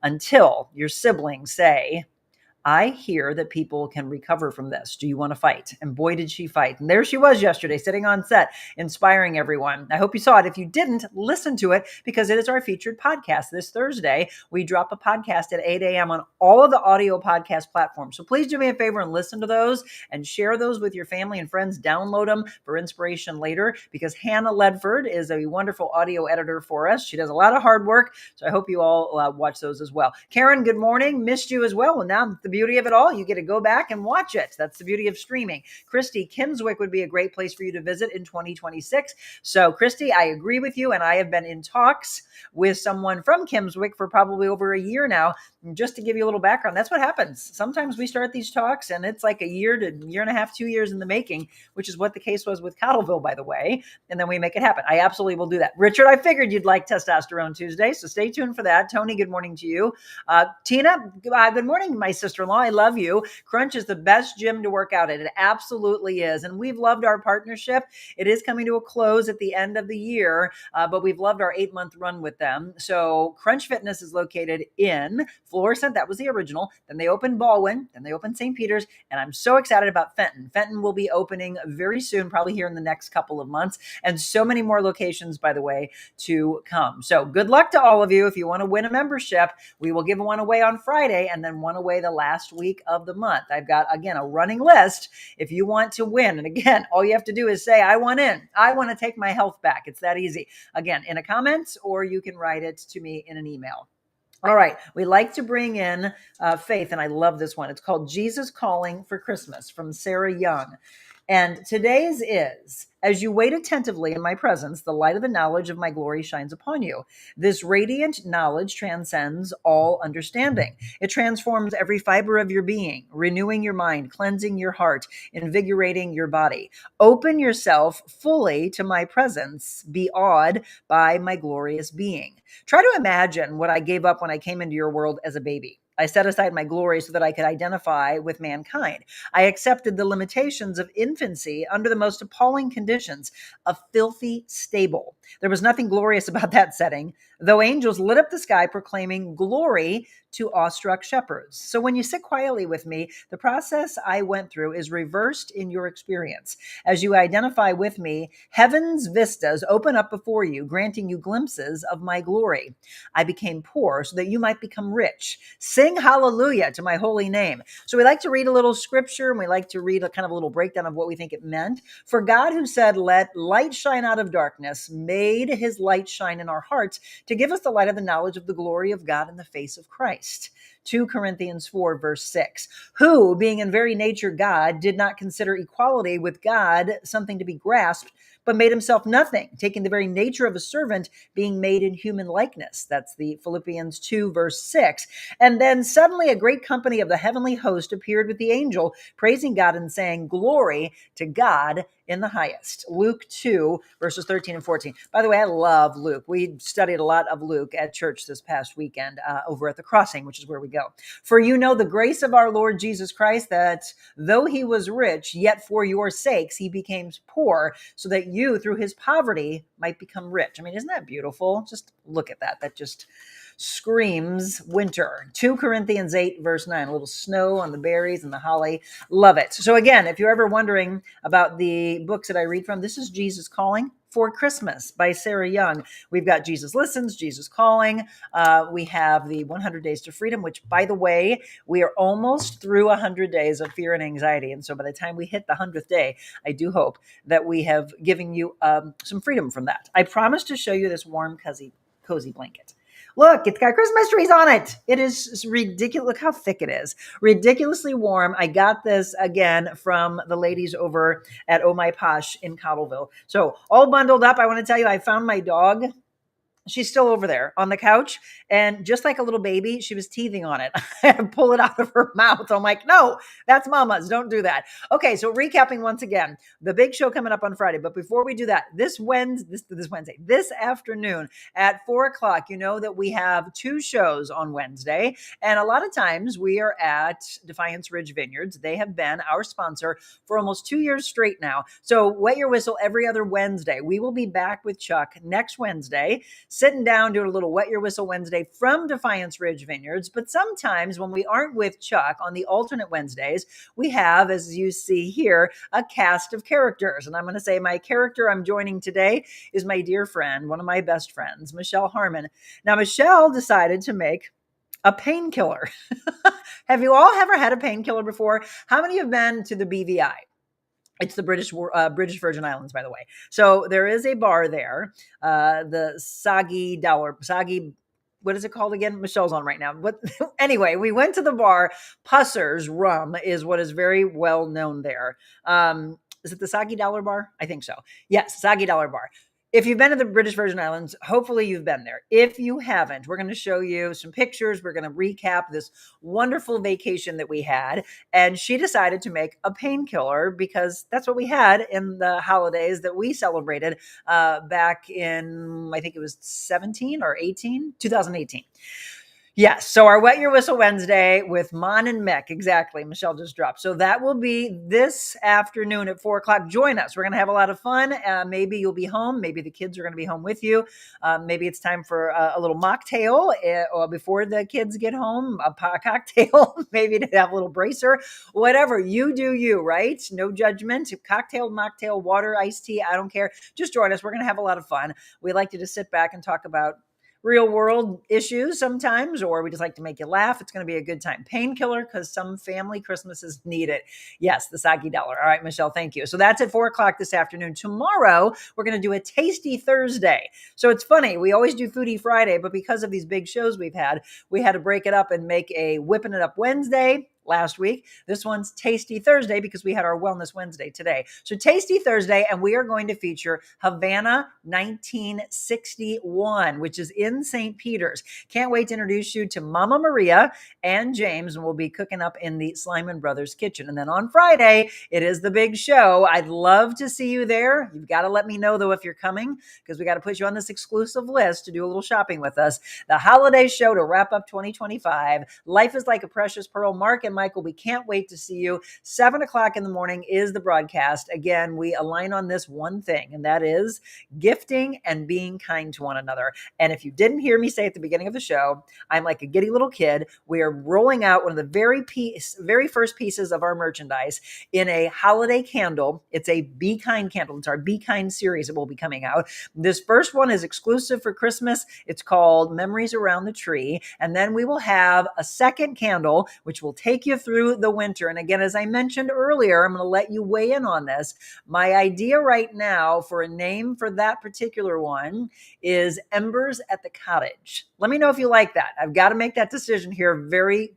until your siblings say, I hear that people can recover from this. Do you want to fight? And boy, did she fight. And there she was yesterday, sitting on set, inspiring everyone. I hope you saw it. If you didn't, listen to it, because it is our featured podcast. This Thursday, we drop a podcast at 8 a.m. on all of the audio podcast platforms. So please do me a favor and listen to those and share those with your family and friends. Download them for inspiration later, because Hannah Ledford is a wonderful audio editor for us. She does a lot of hard work. So I hope you all watch those as well. Karen, good morning. Missed you as well. Well, now the beauty of it all. You get to go back and watch it. That's the beauty of streaming. Christy, Kimmswick would be a great place for you to visit in 2026. So Christy, I agree with you. And I have been in talks with someone from Kimmswick for probably over a year now. And just to give you a little background, that's what happens. Sometimes we start these talks and it's like a year to year and a half, 2 years in the making, which is what the case was with Cottleville, by the way. And then we make it happen. I absolutely will do that. Richard, I figured you'd like Testosterone Tuesday, so stay tuned for that. Tony, good morning to you. Tina, good morning, my sister-in-law. I love you. Crunch is the best gym to work out at. It absolutely is. And we've loved our partnership. It is coming to a close at the end of the year, but we've loved our 8-month run with them. So Crunch Fitness is located in Florissant. That was the original. Then they opened Baldwin. Then they opened St. Peter's. And I'm so excited about Fenton. Fenton will be opening very soon, probably here in the next couple of months. And so many more locations, by the way, to come. So good luck to all of you. If you want to win a membership, we will give one away on Friday and then one away the last week of the month. I've got, again, a running list if you want to win. And again, all you have to do is say, I want in. I want to take my health back. It's that easy. Again, in a comment, or you can write it to me in an email. All right. We like to bring in Faith, and I love this one. It's called Jesus Calling for Christmas from Sarah Young. And today's is, as you wait attentively in my presence, the light of the knowledge of my glory shines upon you. This radiant knowledge transcends all understanding. It transforms every fiber of your being, renewing your mind, cleansing your heart, invigorating your body. Open yourself fully to my presence. Be awed by my glorious being. Try to imagine what I gave up when I came into your world as a baby. I set aside my glory so that I could identify with mankind. I accepted the limitations of infancy under the most appalling conditions, a filthy stable. There was nothing glorious about that setting, though angels lit up the sky proclaiming glory to awestruck shepherds. So when you sit quietly with me, the process I went through is reversed in your experience. As you identify with me, heaven's vistas open up before you, granting you glimpses of my glory. I became poor so that you might become rich. Sing hallelujah to my holy name. So we like to read a little scripture, and we like to read a kind of a little breakdown of what we think it meant. For God, who said, let light shine out of darkness, made his light shine in our hearts to give us the light of the knowledge of the glory of God in the face of Christ. 2 Corinthians 4, verse 6, who, being in very nature God, did not consider equality with God something to be grasped, but made himself nothing, taking the very nature of a servant, being made in human likeness. That's the Philippians 2, verse 6. And then suddenly a great company of the heavenly host appeared with the angel, praising God and saying, glory to God in the highest. Luke 2, verses 13 and 14. By the way, I love Luke. We studied a lot of Luke at church this past weekend over at the Crossing, which is where we go. For you know the grace of our Lord Jesus Christ, that though he was rich, yet for your sakes he became poor, so that you through his poverty might become rich. I mean, isn't that beautiful? Just look at that. That just screams winter. 2 Corinthians 8, verse 9, a little snow on the berries and the holly. Love it. So again, if you're ever wondering about the books that I read from, this is Jesus Calling for Christmas by Sarah Young. We've got Jesus Listens, Jesus Calling. We have the 100 Days to Freedom, which, by the way, we are almost through 100 days of fear and anxiety. And so by the time we hit the 100th day, I do hope that we have given you some freedom from that. I promise to show you this warm, cozy blanket. Look, it's got Christmas trees on it. It is ridiculous. Look how thick it is. Ridiculously warm. I got this again from the ladies over at Oh My Posh in Cottleville. So all bundled up, I want to tell you, I found my dog. She's still over there on the couch. And just like a little baby, she was teething on it. I had to pull it out of her mouth. I'm like, no, that's mama's. Don't do that. Okay, so recapping once again, the big show coming up on Friday. But before we do that, this afternoon at 4 o'clock, you know that we have 2 shows on Wednesday. And a lot of times we are at Defiance Ridge Vineyards. They have been our sponsor for almost 2 years straight now. So wet your whistle every other Wednesday. We will be back with Chuck next Wednesday, sitting down, doing a little Wet Your Whistle Wednesday from Defiance Ridge Vineyards. But sometimes when we aren't with Chuck on the alternate Wednesdays, we have, as you see here, a cast of characters. And I'm going to say my character I'm joining today is my dear friend, one of my best friends, Michelle Harmon. Now, Michelle decided to make a painkiller. Have you all ever had a painkiller before? How many have been to the BVI? It's the British Virgin Islands, by the way. So there is a bar there, the Sagi what is it called again? Michelle's on right now. What? Anyway, we went to the bar. Pusser's Rum is what is very well known there. Is it the Sagi Dollar Bar? I think so. Yes, Sagi Dollar Bar. If you've been to the British Virgin Islands, hopefully you've been there. If you haven't, we're going to show you some pictures. We're going to recap this wonderful vacation that we had. And she decided to make a painkiller because that's what we had in the holidays that we celebrated back in, I think it was 17 or 18, 2018. Yes. So our Wet Your Whistle Wednesday with Mon and Mick. Exactly. Michelle just dropped. So that will be this afternoon at 4:00. Join us. We're going to have a lot of fun. Maybe you'll be home. Maybe the kids are going to be home with you. Maybe it's time for a little mocktail or before the kids get home, a cocktail, maybe to have a little bracer, whatever. You do you, right? No judgment. Cocktail, mocktail, water, iced tea. I don't care. Just join us. We're going to have a lot of fun. We like to just sit back and talk about real world issues sometimes, or we just like to make you laugh. It's going to be a good time. Painkiller, because some family Christmases need it. Yes, the Sagi Dollar. All right, Michelle, thank you. So that's at 4:00 this afternoon. Tomorrow, we're going to do a Tasty Thursday. So it's funny. We always do Foodie Friday, but because of these big shows we've had, we had to break it up and make a Whipping It Up Wednesday last week. This one's Tasty Thursday because we had our Wellness Wednesday today. So Tasty Thursday, and we are going to feature Havana 1961, which is in St. Peter's. Can't wait to introduce you to Mama Maria and James, and we'll be cooking up in the Slyman Brothers kitchen. And then on Friday, it is the big show. I'd love to see you there. You've got to let me know, though, if you're coming, because we got to put you on this exclusive list to do a little shopping with us. The holiday show to wrap up 2025. Life is like a precious pearl. Mark and Michael, we can't wait to see you. 7:00 in the morning is the broadcast. Again, we align on this one thing, and that is gifting and being kind to one another. And if you didn't hear me say at the beginning of the show, I'm like a giddy little kid. We are rolling out one of the very first pieces of our merchandise in a holiday candle. It's a Be Kind candle. It's our Be Kind series that will be coming out. This first one is exclusive for Christmas. It's called Memories Around the Tree. And then we will have a second candle, which will take you through the winter. And again, as I mentioned earlier, I'm going to let you weigh in on this. My idea right now for a name for that particular one is Embers at the Cottage. Let me know if you like that. I've got to make that decision here very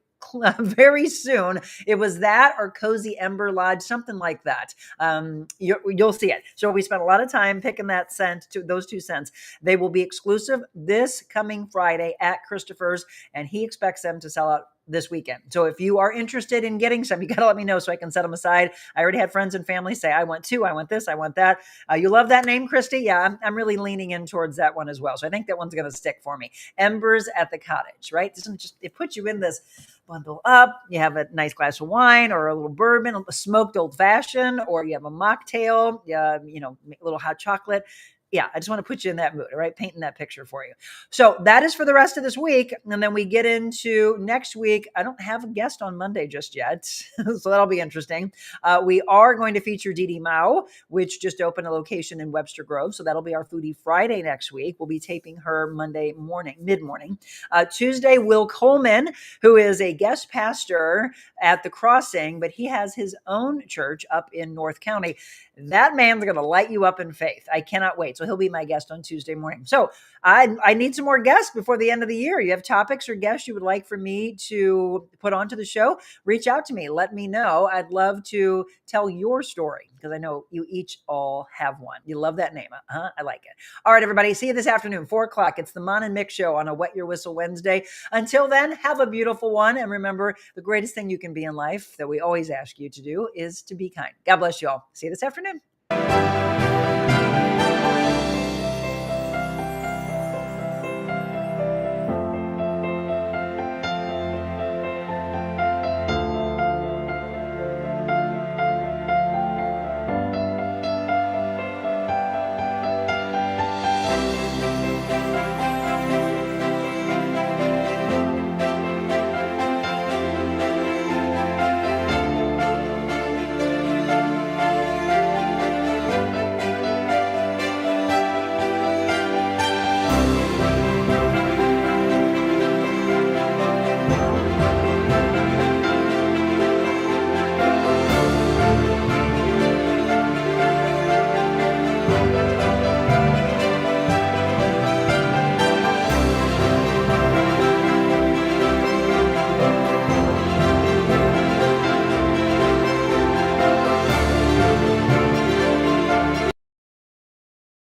soon. It was that or Cozy Ember Lodge, something like that. You'll see it. So we spent a lot of time picking that scent, to those two scents. They will be exclusive this coming Friday at Christopher's, and he expects them to sell out this weekend. So if you are interested in getting some, you got to let me know so I can set them aside. I already had friends and family say, I want two, I want this, I want that. You love that name, Christy? Yeah, I'm really leaning in towards that one as well. So I think that one's going to stick for me. Embers at the Cottage, right? It puts you in this bundle up. You have a nice glass of wine or a little bourbon, a smoked old fashioned, or you have a mocktail, a little hot chocolate. Yeah, I just want to put you in that mood, all right? Painting that picture for you. So that is for the rest of this week. And then we get into next week. I don't have a guest on Monday just yet, so that'll be interesting. We are going to feature Dee Dee Mao, which just opened a location in Webster Grove. So that'll be our Foodie Friday next week. We'll be taping her Monday morning, mid-morning. Tuesday, Will Coleman, who is a guest pastor at The Crossing, but he has his own church up in North County. That man's going to light you up in faith. I cannot wait. So he'll be my guest on Tuesday morning. So I need some more guests before the end of the year. You have topics or guests you would like for me to put onto the show? Reach out to me. Let me know. I'd love to tell your story because I know you each all have one. You love that name, huh? I like it. All right, everybody. See you this afternoon, 4:00. It's the Mon and Mick Show on a Wet Your Whistle Wednesday. Until then, have a beautiful one. And remember, the greatest thing you can be in life that we always ask you to do is to be kind. God bless you all. See you this afternoon.